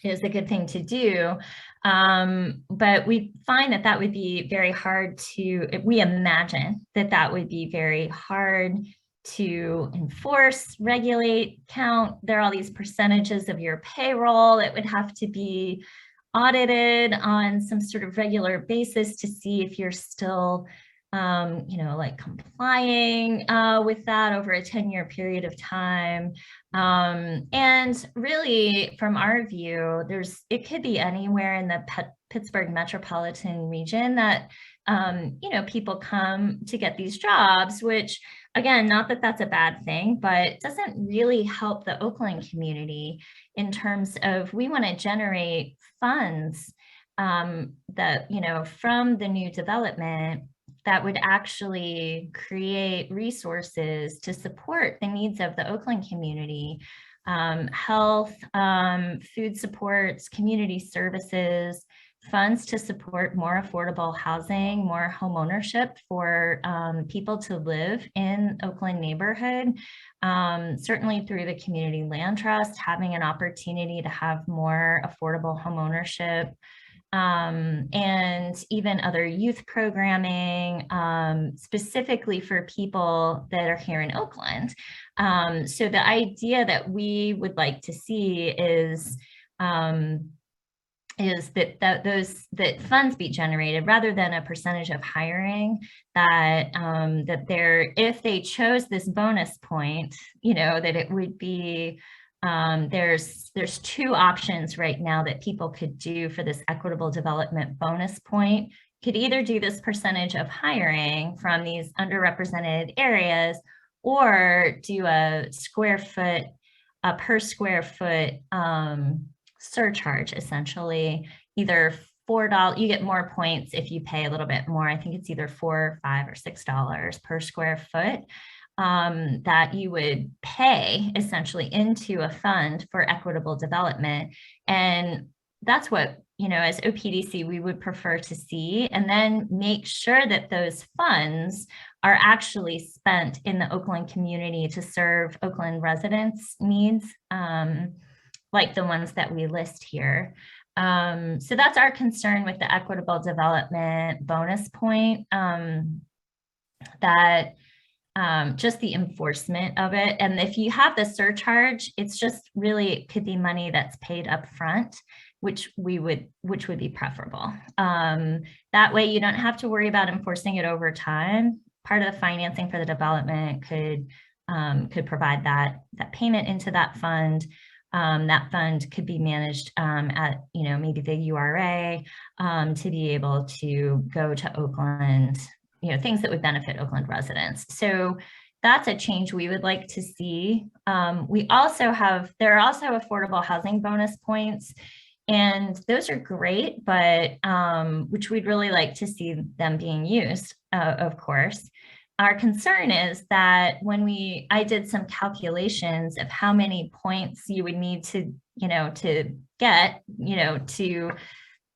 is a good thing to do. But we find that that would be very hard to, we imagine that that would be very hard to enforce, regulate, count. There are all these percentages of your payroll that would have to be audited on some sort of regular basis to see if you're still, you know, like complying with that over a 10-year period of time. And really, from our view, it could be anywhere in the Pittsburgh metropolitan region that, you know, people come to get these jobs, which, again, not that that's a bad thing, but doesn't really help the Oakland community in terms of, we want to generate funds that, you know, from the new development that would actually create resources to support the needs of the Oakland community, health, food supports, community services, funds to support more affordable housing, more home ownership for people to live in Oakland neighborhood, certainly through the Community Land Trust, having an opportunity to have more affordable home ownership, and even other youth programming, specifically for people that are here in Oakland. So the idea that we would like to see is that funds be generated rather than a percentage of hiring, that if they chose this bonus point, you know, that it would be, there's two options right now that people could do for this equitable development bonus point. Could either do this percentage of hiring from these underrepresented areas, or do a per square foot surcharge, essentially. Either $4, you get more points if you pay a little bit more. I think it's either $4, $5, or $6 per square foot that you would pay essentially into a fund for equitable development. And that's what, you know, as OPDC, we would prefer to see, and then make sure that those funds are actually spent in the Oakland community to serve Oakland residents' needs, like the ones that we list here. So that's our concern with the equitable development bonus point, that just the enforcement of it. And if you have the surcharge, it's just really, it could be money that's paid up front, which would be preferable. That way you don't have to worry about enforcing it over time. Part of the financing for the development could provide that payment into that fund. That fund could be managed at, you know, maybe the URA to be able to go to Oakland, you know, things that would benefit Oakland residents. So that's a change we would like to see. There are also affordable housing bonus points, and those are great, but which we'd really like to see them being used, of course. Our concern is that I did some calculations of how many points you would need to get,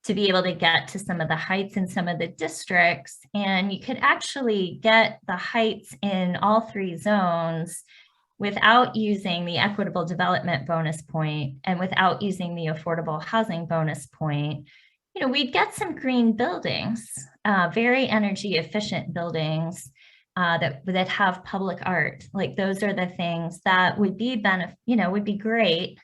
to be able to get to some of the heights in some of the districts. And you could actually get the heights in all three zones without using the equitable development bonus point and without using the affordable housing bonus point. You know, we'd get some green buildings, very energy efficient buildings, that have public art. Like, those are the things that would be would be great,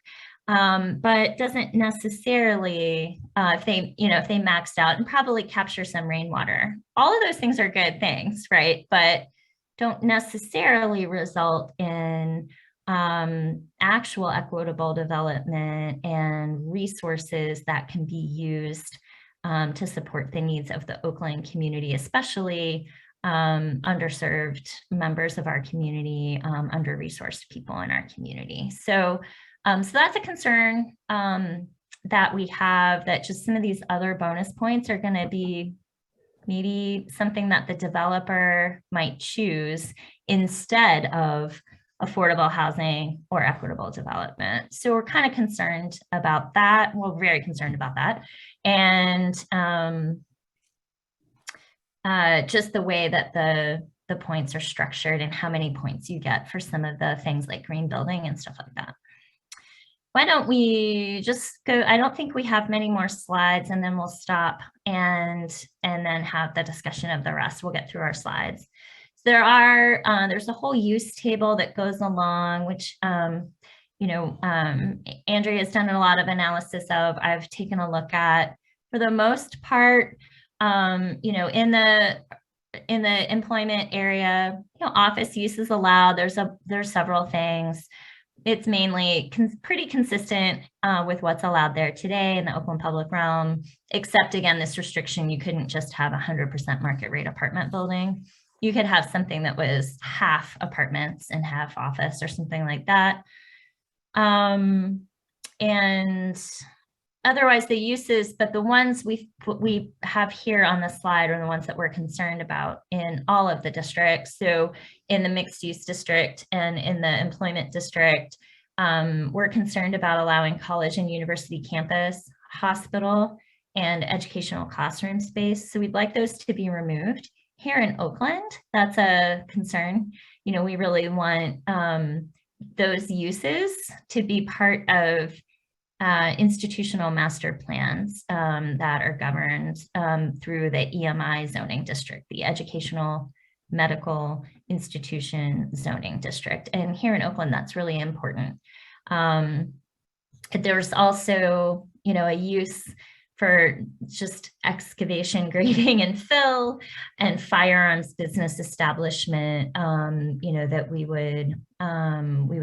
but doesn't necessarily, if they maxed out, and probably capture some rainwater. All of those things are good things, right? But don't necessarily result in actual equitable development and resources that can be used to support the needs of the Oakland community, especially underserved members of our community, under-resourced people in our community. So that's a concern that we have, that just some of these other bonus points are going to be maybe something that the developer might choose instead of affordable housing or equitable development. So we're kind of concerned about that. We're very concerned about that. And just the way that the points are structured and how many points you get for some of the things like green building and stuff like that. Why don't we just go, I don't think we have many more slides, and then we'll stop and then have the discussion of the rest. We'll get through our slides. So there's a whole use table that goes along, which, Andrea has done a lot of analysis of. I've taken a look at, for the most part, in the employment area, office use is allowed. There's several things. It's mainly pretty consistent with what's allowed there today in the Oakland public realm, except again, this restriction, you couldn't just have 100% market rate apartment building. You could have something that was half apartments and half office or something like that. And otherwise the uses, but the ones we have here on the slide are the ones that we're concerned about in all of the districts. So in the mixed use district and in the employment district, we're concerned about allowing college and university campus, hospital, and educational classroom space. So we'd like those to be removed. Here in Oakland, that's a concern. We really want those uses to be part of institutional master plans that are governed through the EMI zoning district, the Educational Medical Institution Zoning District. And here in Oakland, that's really important. There's also, a use for just excavation, grading, and fill, and firearms business establishment, that we would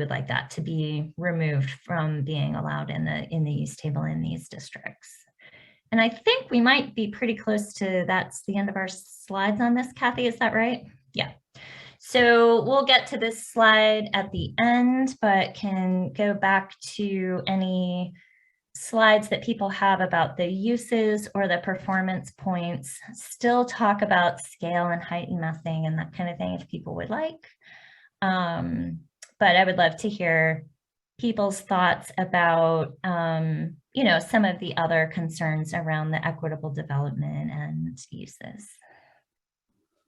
like that to be removed from being allowed in the use table in these districts. And I think we might be pretty close to, that's the end of our slides on this, Kathy, is that right? Yeah. So we'll get to this slide at the end, but can go back to any slides that people have about the uses or the performance points. Still talk about scale and height and massing and that kind of thing if people would like. But I would love to hear people's thoughts about, some of the other concerns around the equitable development and uses.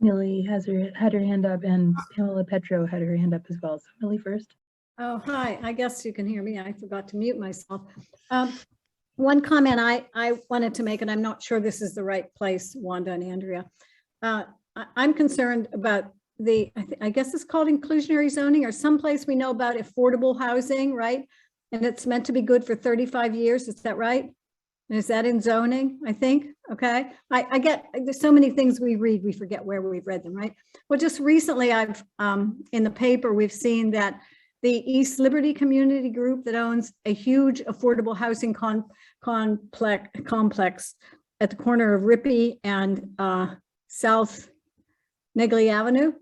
Millie had her hand up, and Pamela Petro had her hand up as well. So Millie first. Oh, hi. I guess you can hear me. I forgot to mute myself. One comment I wanted to make, and I'm not sure this is the right place, Wanda and Andrea. I'm concerned about I guess it's called inclusionary zoning, or someplace we know about affordable housing, right? And it's meant to be good for 35 years. Is that right? And is that in zoning, I think? Okay. I get, there's so many things we read, we forget where we've read them, right? Well, just recently I've, in the paper, we've seen that the East Liberty Community Group that owns a huge affordable housing complex at the corner of Rippey and South Negley Avenue.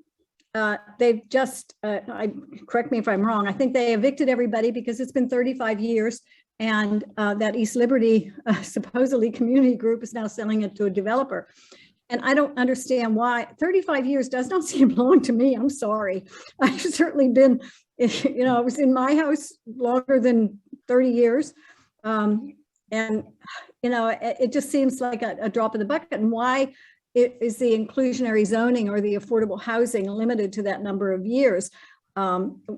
They've just, correct me if I'm wrong, I think they evicted everybody because it's been 35 years, and that East Liberty supposedly community group is now selling it to a developer. And I don't understand why. 35 years does not seem long to me. I'm sorry. I've certainly been, I was in my house longer than 30 years. And, it just seems like a drop in the bucket. And why is the inclusionary zoning or the affordable housing limited to that number of years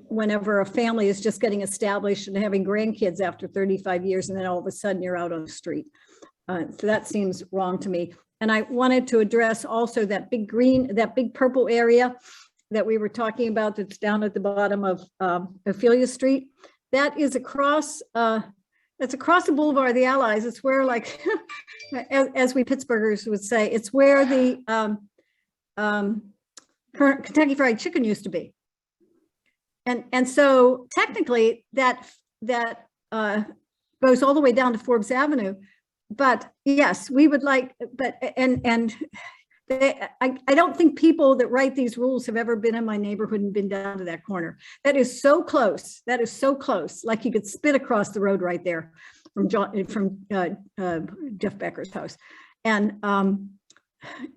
whenever a family is just getting established and having grandkids after 35 years, and then all of a sudden you're out on the street? So that seems wrong to me. And I wanted to address also that big purple area that we were talking about that's down at the bottom of Ophelia Street. That is across, that's across the Boulevard of the Allies. It's where, like, as we Pittsburghers would say, it's where the Kentucky Fried Chicken used to be. And so technically that goes all the way down to Forbes Avenue. But yes, we would like, I don't think people that write these rules have ever been in my neighborhood and been down to that corner. That is so close. That is so close. Like you could spit across the road right there from Jeff Becker's house. And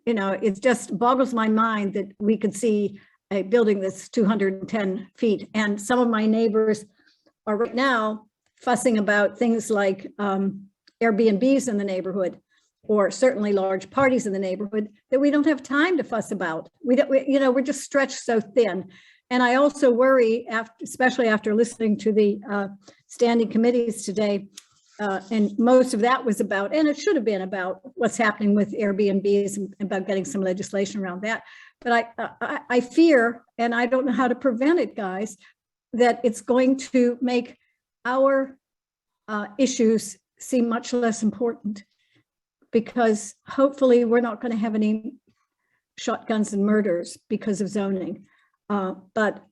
you know, it just boggles my mind that we could see a building that's 210 feet. And some of my neighbors are right now fussing about things like Airbnbs in the neighborhood, or certainly large parties in the neighborhood that we don't have time to fuss about. You know, we're just stretched so thin. And I also worry, especially after listening to the standing committees today, and most of that was about, and it should have been about, what's happening with Airbnbs and about getting some legislation around that. But I fear, and I don't know how to prevent it, guys, that it's going to make our issues seem much less important, because hopefully we're not going to have any shotguns and murders because of zoning. But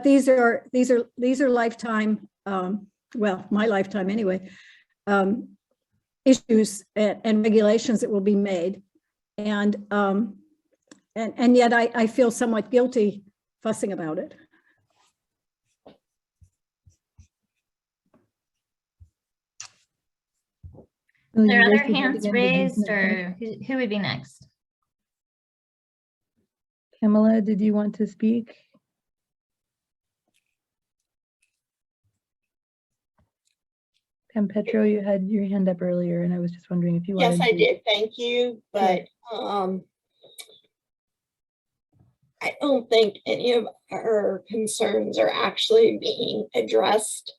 these are lifetime, well, my lifetime anyway, issues and regulations that will be made, and yet I feel somewhat guilty fussing about it. Will There you are raise other your hand hands again? Did you raised, want to- or who would be next? Pamela, did you want to speak? Pam Petro, you had your hand up earlier, and I was just wondering if you wanted Yes, to. I did. Thank you. But I don't think any of our concerns are actually being addressed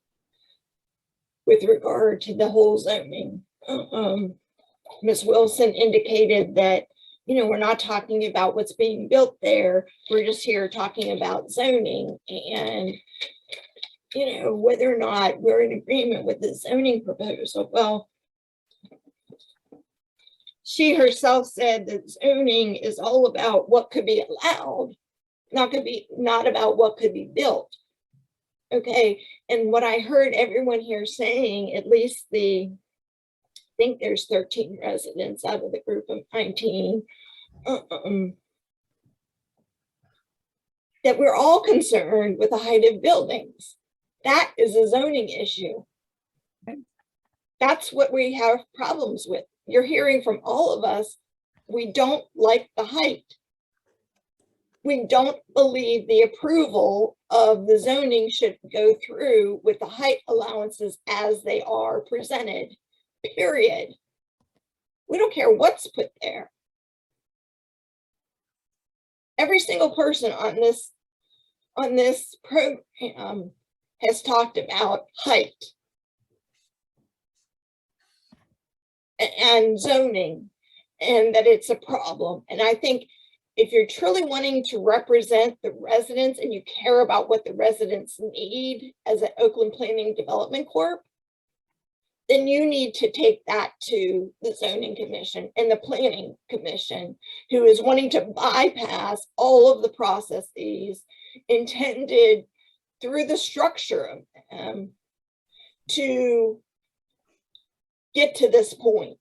with regard to the whole zoning. Ms. Wilson indicated that, you know, we're not talking about what's being built there. We're just here talking about zoning and, you know, whether or not we're in agreement with the zoning proposal. Well, she herself said that zoning is all about what could be allowed, not about what could be built. Okay, and what I heard everyone here saying, at least I think there's 13 residents out of the group of 19, that we're all concerned with the height of buildings. That is a zoning issue. That's what we have problems with. You're hearing from all of us, we don't like the height. We don't believe the approval of the zoning should go through with the height allowances as they are presented, period. We don't care what's put there. Every single person on this program has talked about height and zoning, and that it's a problem. And I think if you're truly wanting to represent the residents and you care about what the residents need as an Oakland Planning Development Corp, then you need to take that to the Zoning Commission and the Planning Commission, who is wanting to bypass all of the processes intended through the structure of them to get to this point.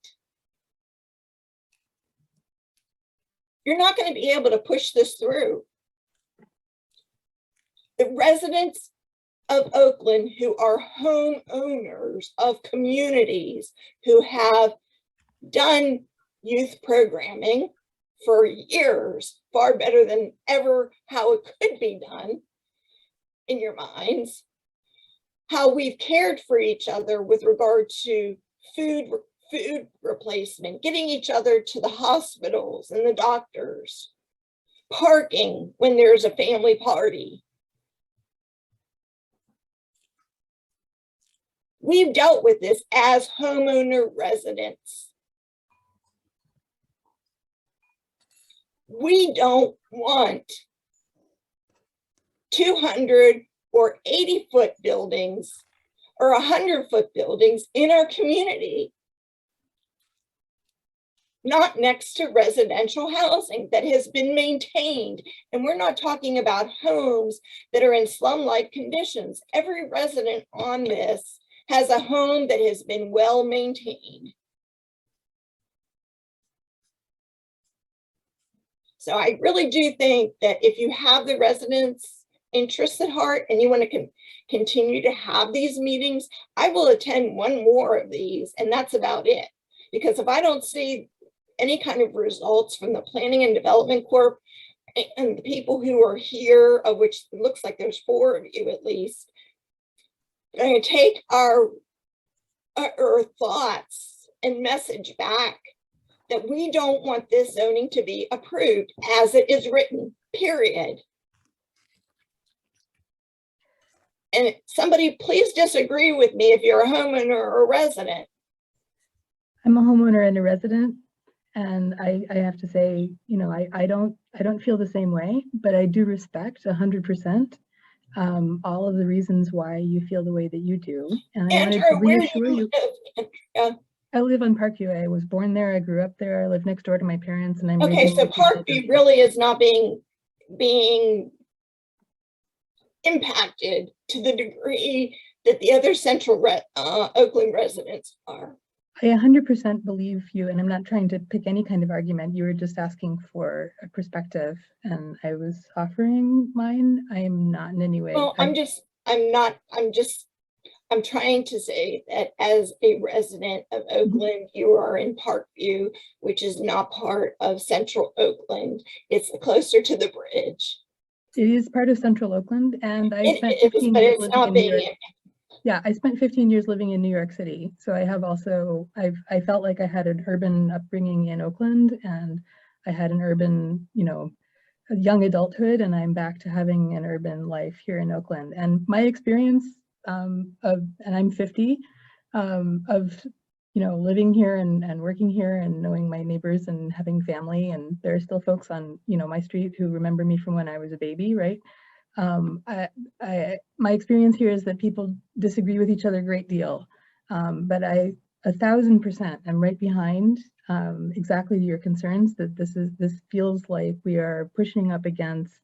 You're not going to be able to push this through. The residents of Oakland, who are homeowners of communities who have done youth programming for years, far better than ever how it could be done in your minds, how we've cared for each other with regard to food replacement, getting each other to the hospitals and the doctors, parking when there's a family party. We've dealt with this as homeowner residents. We don't want 200 or 80-foot buildings or 100-foot buildings in our community, not next to residential housing that has been maintained. And we're not talking about homes that are in slum-like conditions. Every resident on this has a home that has been well maintained. So I really do think that if you have the residents' interests at heart and you want to continue to have these meetings, I will attend one more of these, and that's about it. Because if I don't see any kind of results from the Planning and Development Corp and the people who are here, of which it looks like there's 4 of you at least, going to take our thoughts and message back that we don't want this zoning to be approved as it is written, period. And somebody please disagree with me if you're a homeowner or a resident. I'm a homeowner and a resident, and I have to say, you know, I don't feel the same way, but I do respect 100% all of the reasons why you feel the way that you do. And I wanted to reassure you. I live on Parkview. I was born there. I grew up there. I live next door to my parents, and I'm okay. So Parkview really is not being impacted to the degree that the other central Oakland residents are. I 100% believe you, and I'm not trying to pick any kind of argument. You were just asking for a perspective, and I was offering mine. I am not in any way. Well, I'm trying to say that as a resident of Oakland, you are in Parkview, which is not part of central Oakland. It's closer to the bridge. It is part of central Oakland, and I spent 15 years living in New York. Yeah, I spent 15 years living in New York City. So I have also, I felt like I had an urban upbringing in Oakland, and I had an urban, you know, a young adulthood, and I'm back to having an urban life here in Oakland. And my experience and I'm 50, of, you know, living here and working here and knowing my neighbors and having family. And there are still folks on, you know, my street who remember me from when I was a baby, right? My experience here is that people disagree with each other a great deal, but I 1000% am right behind exactly your concerns, that this feels like we are pushing up against,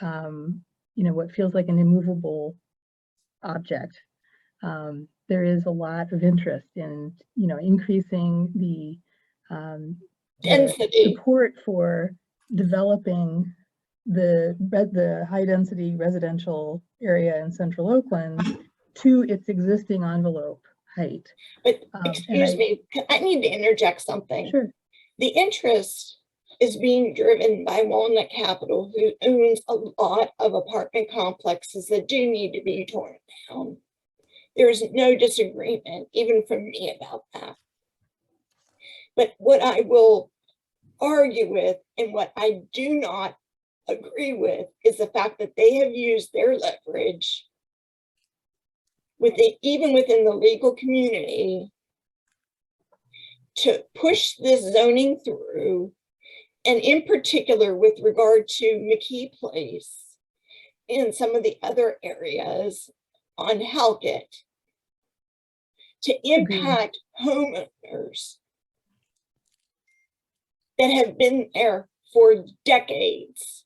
you know, what feels like an immovable object. There is a lot of interest in, you know, increasing the support for developing the high density residential area in central Oakland to its existing envelope height. But excuse me, I need to interject something. Sure. The interest is being driven by Walnut Capital, who owns a lot of apartment complexes that do need to be torn down. There's no disagreement, even from me, about that. But what I will argue with, and what I do not agree with, is the fact that they have used their leverage even within the legal community to push this zoning through, and in particular with regard to McKee Place and some of the other areas on Halkett, to impact homeowners that have been there for decades.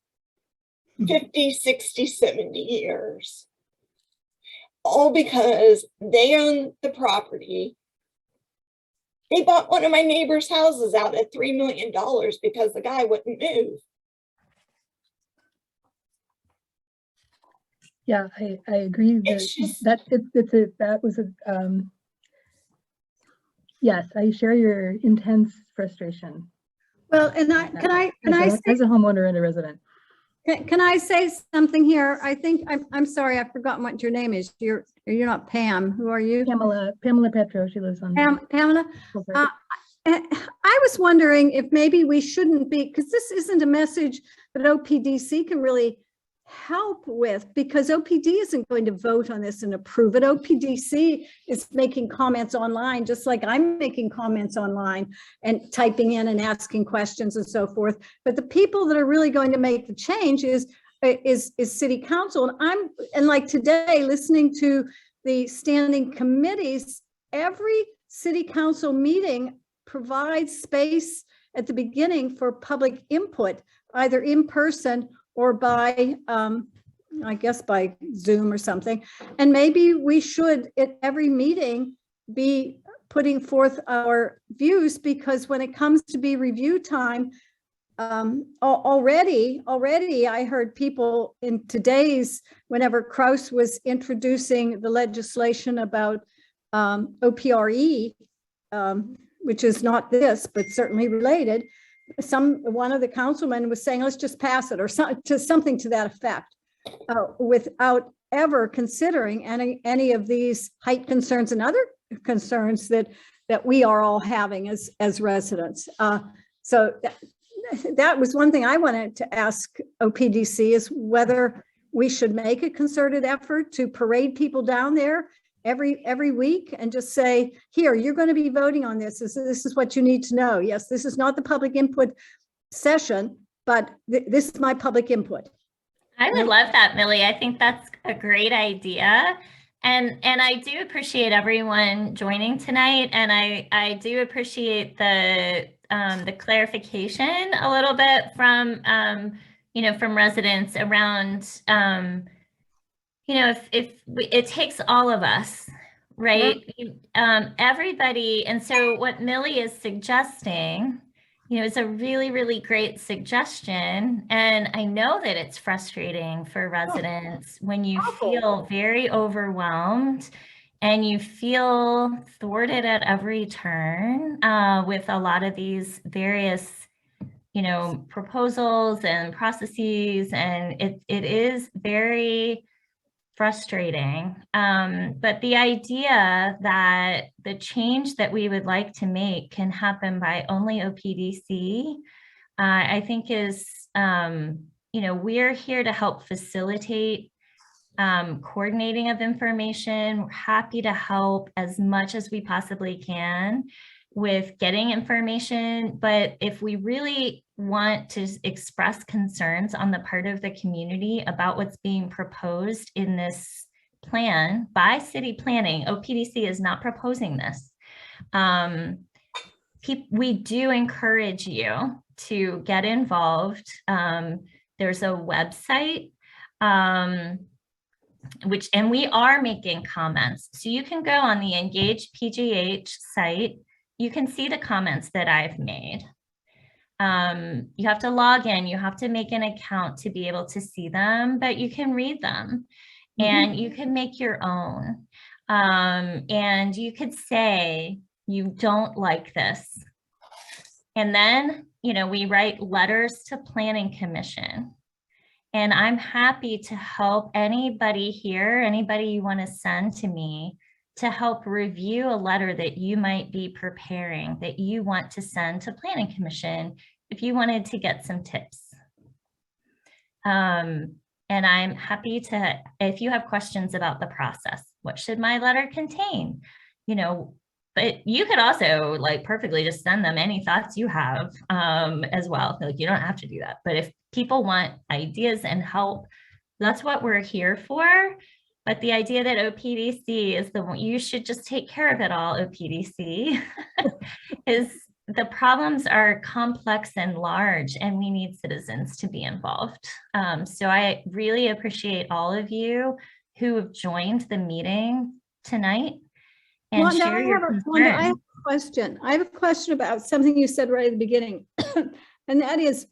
50, 60, 70 years, all because they own the property. They bought one of my neighbor's houses out at $3 million because the guy wouldn't move. Yeah, I agree yes, I share your intense frustration. Well, and can I say, as a homeowner and a resident. Can I say something here? I think I'm sorry, I've forgotten what your name is. You're not Pam. Who are you? Pamela Petro. She lives on Pamela. I was wondering if maybe we shouldn't be, because this isn't a message that OPDC can really help with, because OPD isn't going to vote on this and approve it. OPDC is making comments online, just like I'm making comments online and typing in and asking questions and so forth. But the people that are really going to make the change is City Council. And like today, listening to the standing committees, every City Council meeting provides space at the beginning for public input, either in person or by, I guess by Zoom or something. And maybe we should at every meeting be putting forth our views, because when it comes to be review time, already I heard people in today's, whenever Kraus was introducing the legislation about OPRE, which is not this, but certainly related, one of the councilmen was saying, let's just pass it, or something to that effect, without ever considering any of these height concerns and other concerns that we are all having as residents. So that was one thing I wanted to ask OPDC, is whether we should make a concerted effort to parade people down there every week and just say, here, you're going to be voting on this. This is what you need to know. Yes, this is not the public input session, but this is my public input. I would love that, Millie. I think that's a great idea. And I do appreciate everyone joining tonight. And I do appreciate the clarification a little bit from, from residents around, if it takes all of us, right? Yeah. Everybody. And so what Millie is suggesting, is a really, really great suggestion. And I know that it's frustrating for residents when you feel very overwhelmed and you feel thwarted at every turn with a lot of these various, proposals and processes. And it is very frustrating. But the idea that the change that we would like to make can happen by only OPDC, I think is, we're here to help facilitate coordinating of information. We're happy to help as much as we possibly can with getting information. But if we really want to express concerns on the part of the community about what's being proposed in this plan by city planning, OPDC is not proposing this. We do encourage you to get involved. There's a website, and we are making comments. So you can go on the Engage PGH site. You can see the comments that I've made. You have to log in, you have to make an account to be able to see them, but you can read them and you can make your own. And you could say, you don't like this. And then, we write letters to Planning Commission. And I'm happy to help anybody here, anybody you want to send to me, to help review a letter that you might be preparing that you want to send to Planning Commission if you wanted to get some tips. And I'm happy to, if you have questions about the process, what should my letter contain? But you could also perfectly just send them any thoughts you have as well. You don't have to do that. But if people want ideas and help, that's what we're here for. But the idea that OPDC is the one, you should just take care of it all, OPDC, is the problems are complex and large, and we need citizens to be involved. So I really appreciate all of you who have joined the meeting tonight and share your concerns. I have a question. I have a question about something you said right at the beginning. And that is,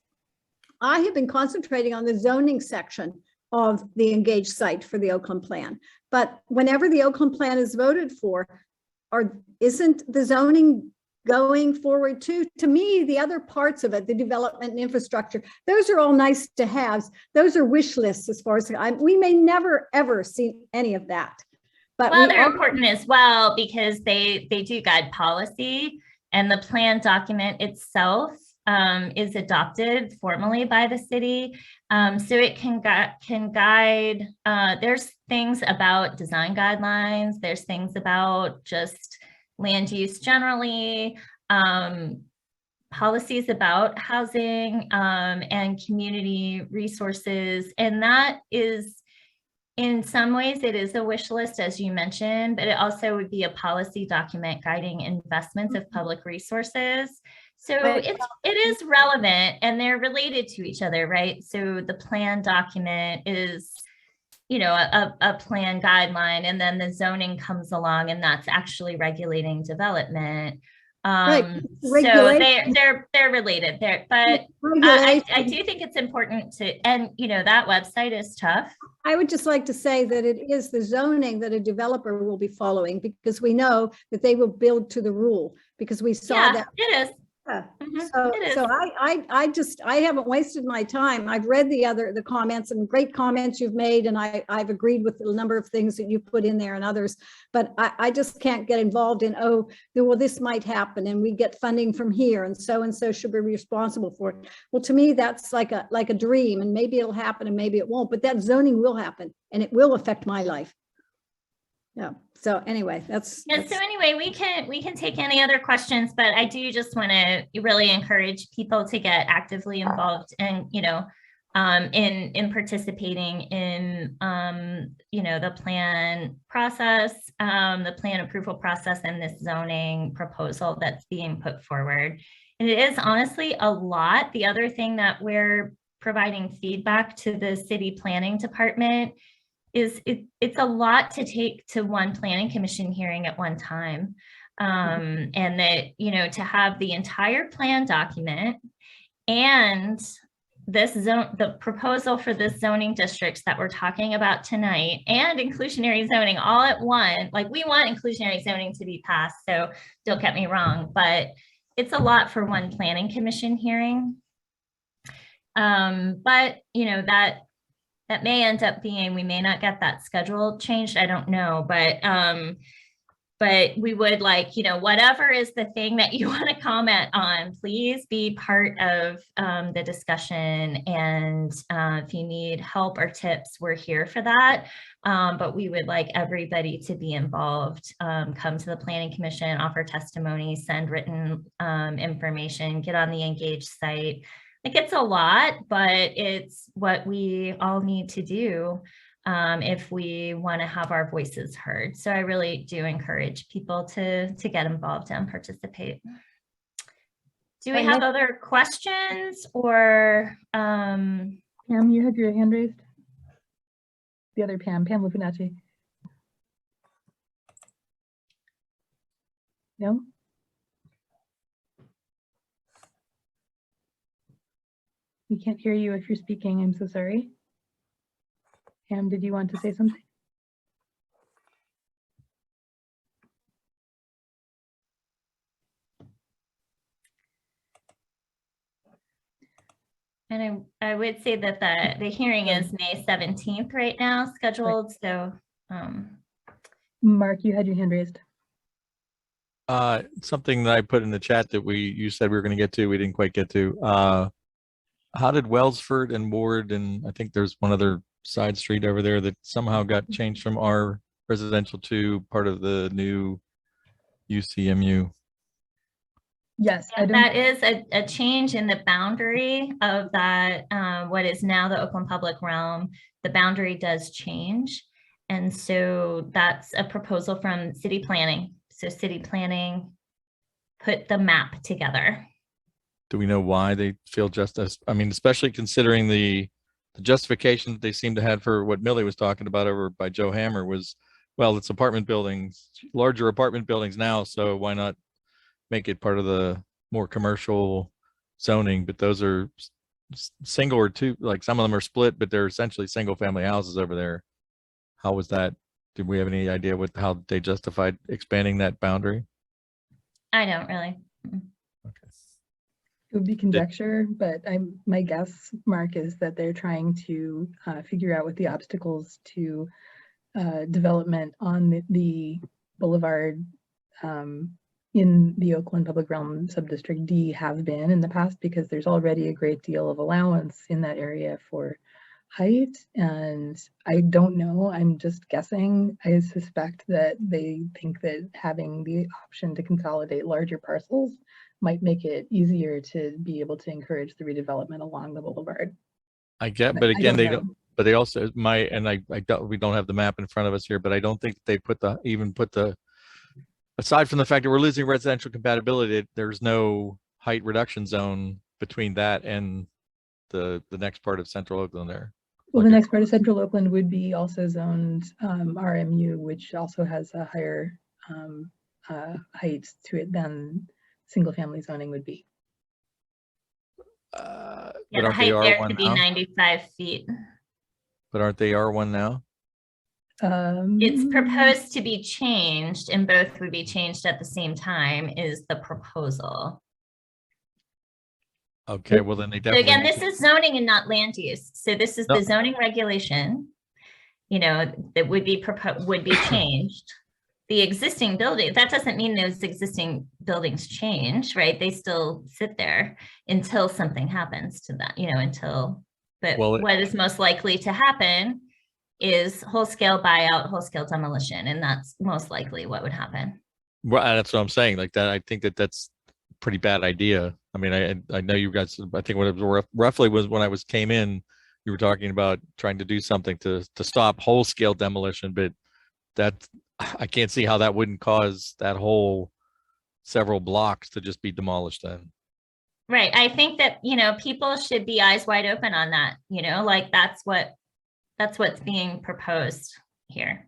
I have been concentrating on the zoning section of the Engage site for the Oakland Plan. But whenever the Oakland Plan is voted for, isn't the zoning going forward too? To me, the other parts of it, the development and infrastructure, those are all nice to haves. Those are wish lists as far as we may never, ever see any of that. But they're important as well because they do guide policy, and the plan document itself is adopted formally by the city. So it can guide, there's things about design guidelines, there's things about just land use generally, policies about housing and community resources. And that is, in some ways, it is a wish list, as you mentioned, but it also would be a policy document guiding investments of public resources. So it is relevant and they're related to each other, right? So the plan document is, a plan guideline, and then the zoning comes along and that's actually regulating development. So Regulation. they're related there, but I do think it's important to, and you know, that website is tough. I would just like to say that it is the zoning that a developer will be following, because we know that they will build to the rule, because we saw Yeah, that. it is. Yeah. Mhm, it is. So I haven't wasted my time. I've read the comments, and great comments you've made, and I've agreed with a number of things that you put in there and others, but I just can't get involved in, oh, well, this might happen and we get funding from here and so should be responsible for it. Well, to me, that's like a dream, and maybe it'll happen and maybe it won't, but that zoning will happen and it will affect my life. Yeah. So anyway, that's. So anyway, we can take any other questions, but I do just want to really encourage people to get actively involved and, you know, in participating in, you know, the plan process, the plan approval process, and this zoning proposal that's being put forward. And it is honestly a lot. The other thing that we're providing feedback to the city planning department is it's a lot to take to one planning commission hearing at one time. And that, you know, to have the entire plan document and this zone, the proposal for this zoning districts that we're talking about tonight, and inclusionary zoning all at one, like we want inclusionary zoning to be passed, so don't get me wrong, but it's a lot for one planning commission hearing. But you know, that may end up being, we may not get that schedule changed. I don't know, but we would like, you know, whatever is the thing that you want to comment on, please be part of the discussion. And if you need help or tips, we're here for that. But we would like everybody to be involved, come to the Planning Commission, offer testimony, send written information, get on the Engage site. Like, it's a lot, but it's what we all need to do if we want to have our voices heard. So I really do encourage people to get involved and participate. Do we have other questions, or? Pam, you had your hand raised. The other Pam Lupinacci. No? We can't hear you if you're speaking. I'm so sorry. Pam, did you want to say something? And I would say that the hearing is May 17th right now scheduled. So Mark, you had your hand raised. Something that I put in the chat that you said we were going to get to, we didn't quite get to. How did Wellsford and Ward, and I think there's one other side street over there that somehow got changed from our residential to part of the new UCMU? Yes, yeah, that is a change in the boundary of that, what is now the Oakland Public Realm. The boundary does change. And so that's a proposal from city planning. So city planning put the map together. Do we know why they feel just as, I mean, especially considering the justification that they seem to have for what Millie was talking about over by Joe Hammer was, well, it's apartment buildings, larger apartment buildings now, so why not make it part of the more commercial zoning? But those are single or two, like some of them are split, but they're essentially single family houses over there. How was that? Did we have any idea how they justified expanding that boundary? I don't really. Okay. It would be conjecture, but my guess, Mark, is that they're trying to figure out what the obstacles to development on the boulevard in the Oakland Public Realm Subdistrict D have been in the past, because there's already a great deal of allowance in that area for height. And I don't know, I'm just guessing. I suspect that they think that having the option to consolidate larger parcels might make it easier to be able to encourage the redevelopment along the boulevard. I get, but again, they also might, and we don't have the map in front of us here, but I don't think they even put the, aside from the fact that we're losing residential compatibility, there's no height reduction zone between that and the next part of Central Oakland there. Well, the next part of Central Oakland would be also zoned RMU, which also has a higher height to it than single family zoning would be. Yeah, But the aren't they height there R1 could be now? 95 feet. But aren't they R1 now? It's proposed to be changed, and both would be changed at the same time is the proposal. Okay, well then they So definitely. again, this is zoning and not land use. So this is No. the zoning regulation, you know, that would be changed. The existing building, that doesn't mean those existing buildings change, right? They still sit there until something happens to them, you know, but Well, what is most likely to happen is whole-scale buyout, whole-scale demolition, and that's most likely what would happen. Well, that's what I'm saying. Like that, I think that's a pretty bad idea. I mean, I know you guys. I think what it was roughly was when I came in, you were talking about trying to do something to stop whole scale demolition, but that I can't see how that wouldn't cause that whole several blocks to just be demolished then. Right. I think that, you know, people should be eyes wide open on that, you know, like that's what's being proposed here.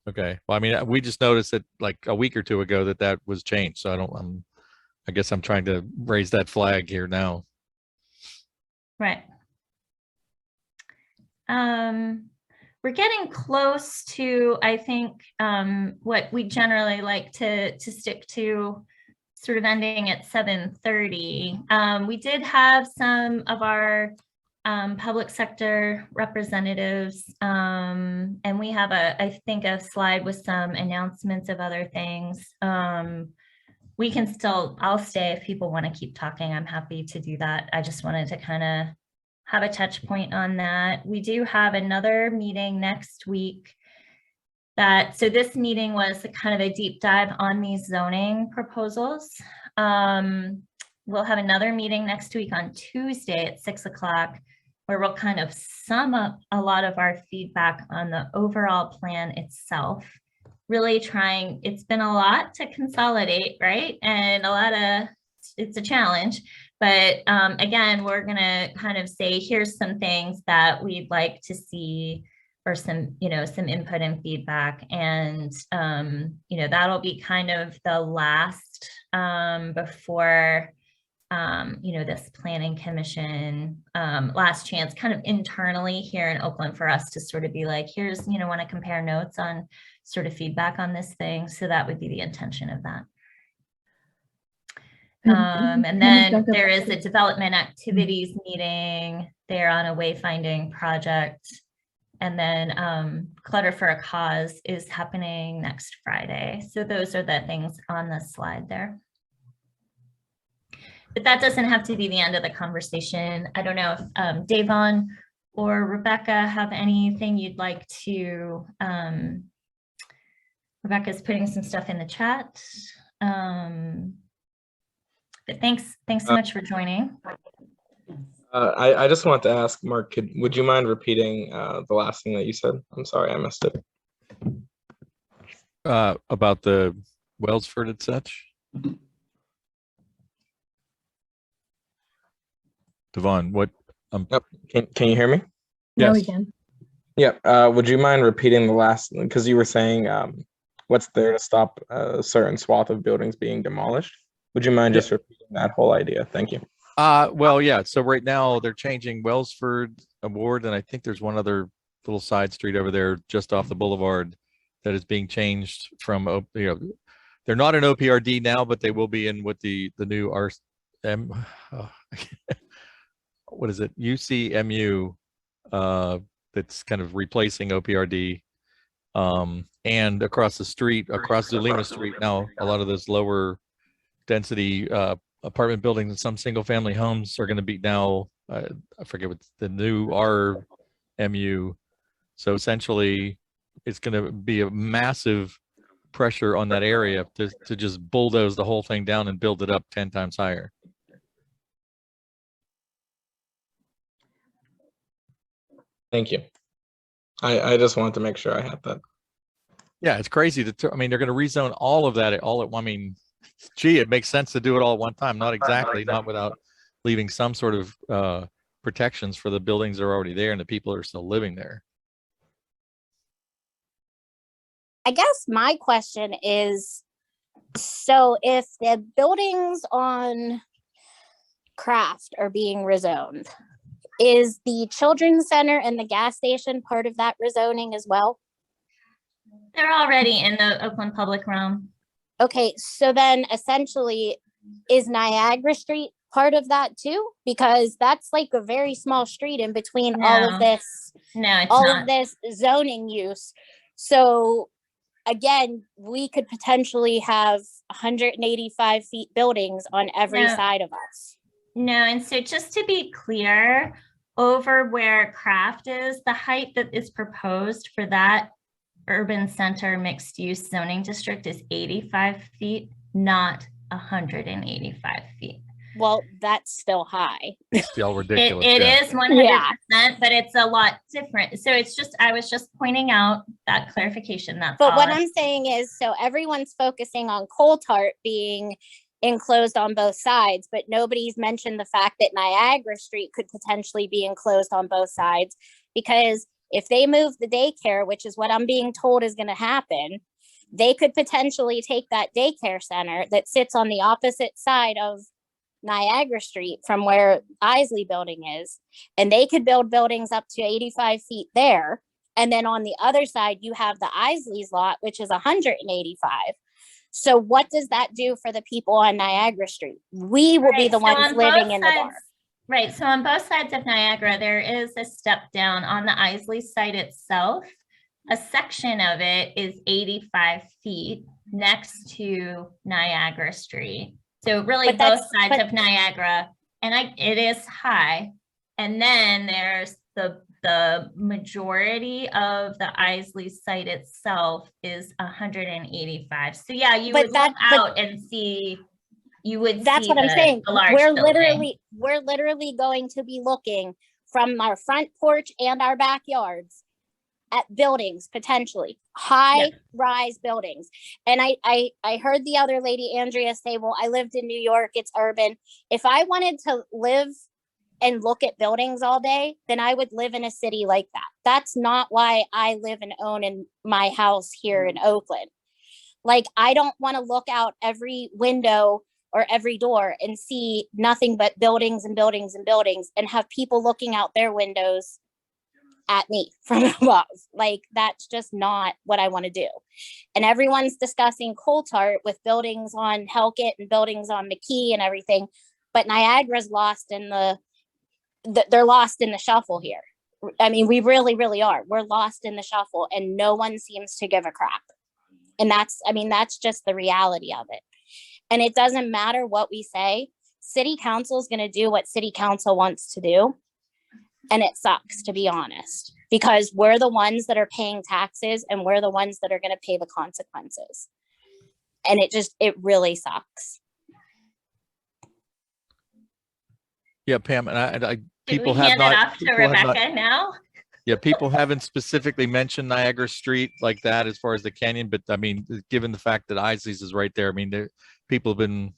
Okay. Well, I mean, we just noticed that like a week or two ago that was changed. So I guess I'm trying to raise that flag here now. Right. We're getting close to, I think, what we generally like to stick to, sort of ending at 7:30. We did have some of our public sector representatives, and we have I think a slide with some announcements of other things. We can still, I'll stay if people want to keep talking. I'm happy to do that. I just wanted to kind of have a touch point on that. We do have another meeting next week so this meeting was kind of a deep dive on these zoning proposals. We'll have another meeting next week on Tuesday at 6 o'clock, where we'll kind of sum up a lot of our feedback on the overall plan itself. Really trying, it's been a lot to consolidate, right? And it's a challenge, but again, we're gonna kind of say, here's some things that we'd like to see, or some, you know, some input and feedback. And, you know, that'll be kind of the last before, you know, this planning commission, last chance kind of internally here in Oakland for us to sort of be like, here's, you know, want to compare notes on sort of feedback on this thing. So that would be the intention of that. And then there is a development activities meeting. They're on a wayfinding project. And then Clutter for a Cause is happening next Friday. So those are the things on the slide there. But that doesn't have to be the end of the conversation. I don't know if Davon or Rebecca have anything you'd like to, Rebecca's putting some stuff in the chat. But thanks so much for joining. I just want to ask, Mark, would you mind repeating the last thing that you said? I'm sorry, I missed it. About the Wellsford and such. Devon, what? Yep. Can you hear me? Now we Yes. can. Yep. Would you mind repeating the last, because you were saying what's there to stop a certain swath of buildings being demolished? Would you mind just repeating that whole idea? Thank you. Well, yeah. So right now they're changing Wellsford Award, and I think there's one other little side street over there just off the boulevard that is being changed from, you know, they're not an OPRD now, but they will be in with the new RM. What is it? UCMU. That's kind of replacing OPRD. And across the street, across Zulema Street now, a lot of those lower density apartment buildings and some single family homes are going to be now, I forget what the new RMU. So essentially it's going to be a massive pressure on that area to just bulldoze the whole thing down and build it up 10 times higher. Thank you. I just wanted to make sure I had that. Yeah, it's crazy I mean, they're going to rezone all of that I mean, gee, it makes sense to do it all at one time. Not exactly, not without leaving some sort of protections for the buildings that are already there and the people are still living there. I guess my question is, So if the buildings on Craft are being rezoned, is the children's center and the gas station part of that rezoning as well? They're already in the Oakland public realm. Okay, so then essentially, is Niagara Street part of that too? Because that's like a very small street in between all of No. this, No, it's all not. of this zoning use. So again, we could potentially have 185 feet buildings on every No. side of us. No, and so just to be clear, over where Craft is, the height that is proposed for that urban center mixed use zoning district is 85 feet, not 185 feet. Well, that's still high. Still ridiculous. It yeah. is 100%, but it's a lot different. So it's just, I was just pointing out that clarification. That's But all. what I'm saying is, so everyone's focusing on Coal Tart being enclosed on both sides, but nobody's mentioned the fact that Niagara Street could potentially be enclosed on both sides, because if they move the daycare, which is what I'm being told is going to happen, they could potentially take that daycare center that sits on the opposite side of Niagara Street from where Isley Building is, and they could build buildings up to 85 feet there. And then on the other side, you have the Isley's lot, which is 185. So what does that do for the people on Niagara Street? We will be the ones living in the dark. Right. So on both sides of Niagara, there is a step down on the Isley site itself. A section of it is 85 feet next to Niagara Street. So really both sides of Niagara, and it is high. And then there's the majority of the Isley site itself is 185. So yeah, you would look out and see, you would that's see what I'm saying. We're literally going to be looking from our front porch and our backyards at buildings, potentially high rise buildings. And I heard the other lady, Andrea, say, well, I lived in New York, it's urban. If I wanted to live and look at buildings all day, then I would live in a city like that. That's not why I live and own in my house here in Oakland. Like, I don't want to look out every window or every door and see nothing but buildings and buildings and buildings and have people looking out their windows at me from above. Like, that's just not what I want to do. And everyone's discussing Coal Tart with buildings on Helkett and buildings on McKee and everything, but Niagara's lost in they're lost in the shuffle here. I mean, we really, really are. We're lost in the shuffle and no one seems to give a crap. And that's just the reality of it. And it doesn't matter what we say. City council is going to do what city council wants to do. And it sucks, to be honest, because we're the ones that are paying taxes and we're the ones that are going to pay the consequences. And it really sucks. Yeah, Pam, and I people have not. Hand it off to Rebecca now. Yeah, people haven't specifically mentioned Niagara Street like that as far as the canyon, but I mean, given the fact that Isley's is right there, I mean, people have been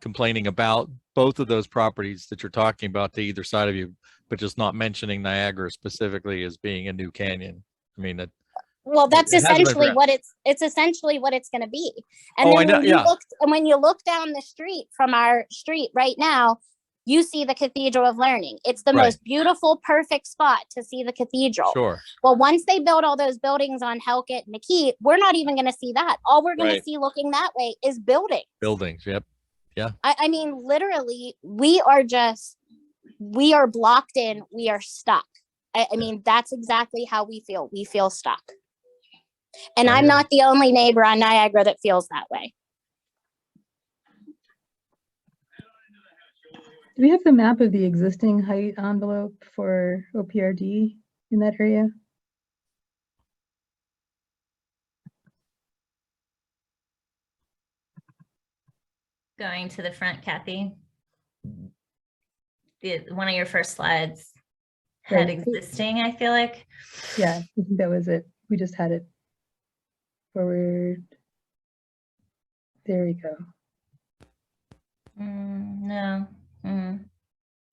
complaining about both of those properties that you're talking about to either side of you, but just not mentioning Niagara specifically as being a new canyon. I mean, well, that's essentially what it's essentially what it's going to be. And when you look down the street from our street right now, you see the Cathedral of Learning. It's the most beautiful, perfect spot to see the cathedral. Sure. Well, once they build all those buildings on Helkett and McKee, we're not even going to see that. All we're going to see looking that way is buildings. Buildings, yep. Yeah. I mean, literally, we are blocked in. We are stuck. I mean, that's exactly how we feel. We feel stuck. And I'm not the only neighbor on Niagara that feels that way. Do we have the map of the existing height envelope for OPRD in that area? Going to the front, Kathy. One of your first slides had existing, I feel like. Yeah, I think that was it. We just had it forward. There we go. No. I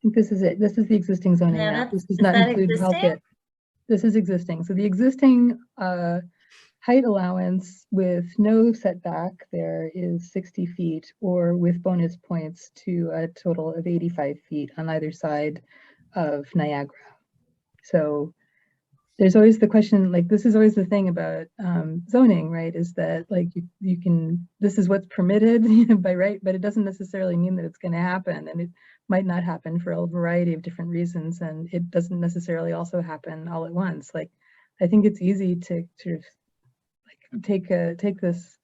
think this is it. This is the existing zoning map. This does not include Helkett. This is existing. So the existing height allowance with no setback, there is 60 feet, or with bonus points to a total of 85 feet on either side of Niagara. So there's always the question, like, this is always the thing about zoning, right? Is that like you can, this is what's permitted by right, but it doesn't necessarily mean that it's going to happen, and it might not happen for a variety of different reasons, and it doesn't necessarily also happen all at once. Like, I think it's easy to sort of like take this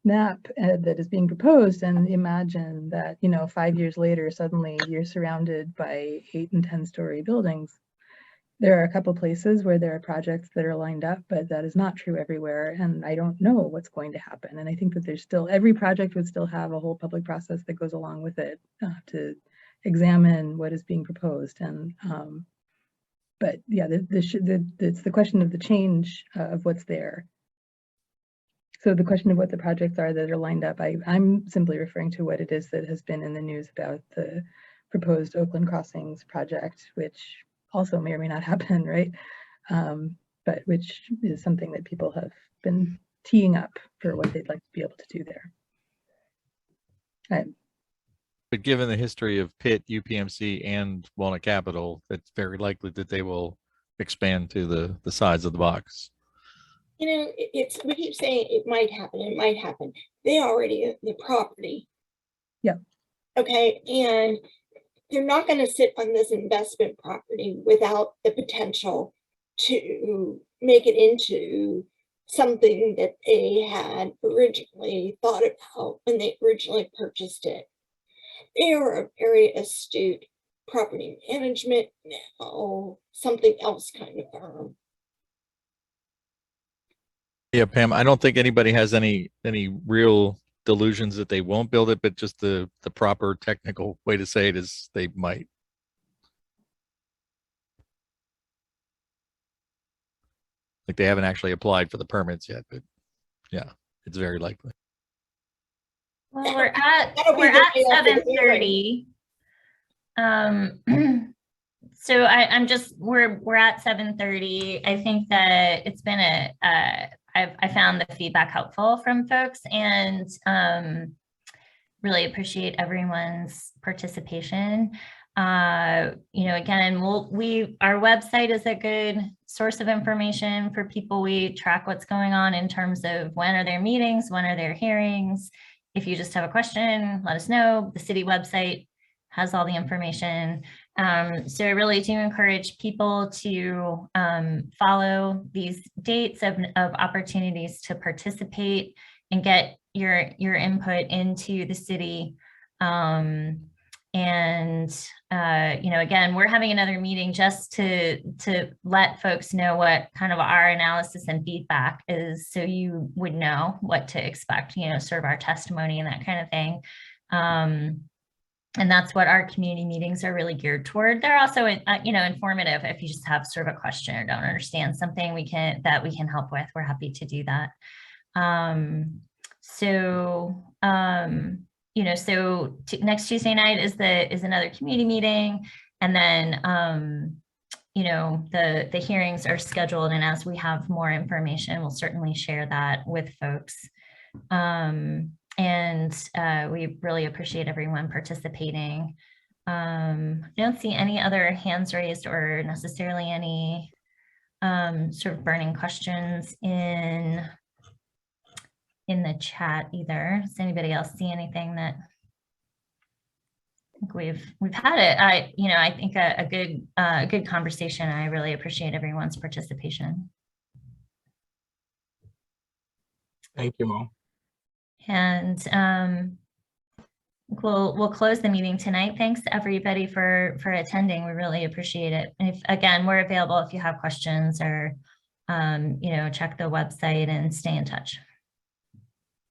map that is being proposed and imagine that, you know, 5 years later, suddenly you're surrounded by 8 and 10-story buildings. There are a couple places where there are projects that are lined up, but that is not true everywhere. And I don't know what's going to happen. And I think that there's still, every project would still have a whole public process that goes along with it to examine what is being proposed. And, but yeah, it's the question of the change of what's there. So the question of what the projects are that are lined up, I'm simply referring to what it is that has been in the news about the proposed Oakland Crossings project, which also may or may not happen, right? But which is something that people have been teeing up for what they'd like to be able to do there. But given the history of Pitt, UPMC, and Walnut Capital, it's very likely that they will expand to the size of the box. You know, it's what you're saying, it might happen, it might happen. They already own the property. Yeah. Okay, and they're not going to sit on this investment property without the potential to make it into something that they had originally thought about when they originally purchased it. They are a very astute property management, now something else kind of firm. Yeah, Pam, I don't think anybody has any real delusions that they won't build it, but just the proper technical way to say it is they might. Like, they haven't actually applied for the permits yet, but yeah, it's very likely. Well, we're at 7:30. So we're at 7:30. I think that it's been I found the feedback helpful from folks, and really appreciate everyone's participation. You know, again, our website is a good source of information for people. We track what's going on in terms of when are there meetings, when are there hearings. If you just have a question, let us know. The city website has all the information. So I really do encourage people to follow these dates of opportunities to participate and get your input into the city. You know, again, we're having another meeting just to let folks know what kind of our analysis and feedback is, so you would know what to expect, you know, sort of our testimony and that kind of thing. And that's what our community meetings are really geared toward. They're also, you know, informative. If you just have sort of a question or don't understand something that we can help with, we're happy to do that. You know, so next Tuesday night is another community meeting, and then you know, the hearings are scheduled, and as we have more information, we'll certainly share that with folks. We really appreciate everyone participating. I don't see any other hands raised or necessarily any sort of burning questions in the chat either. Does anybody else see anything that I think we've had it? I think a good conversation. I really appreciate everyone's participation. Thank you all. And we'll close the meeting tonight. Thanks everybody for attending. We really appreciate it. And again, we're available if you have questions, or you know, check the website and stay in touch.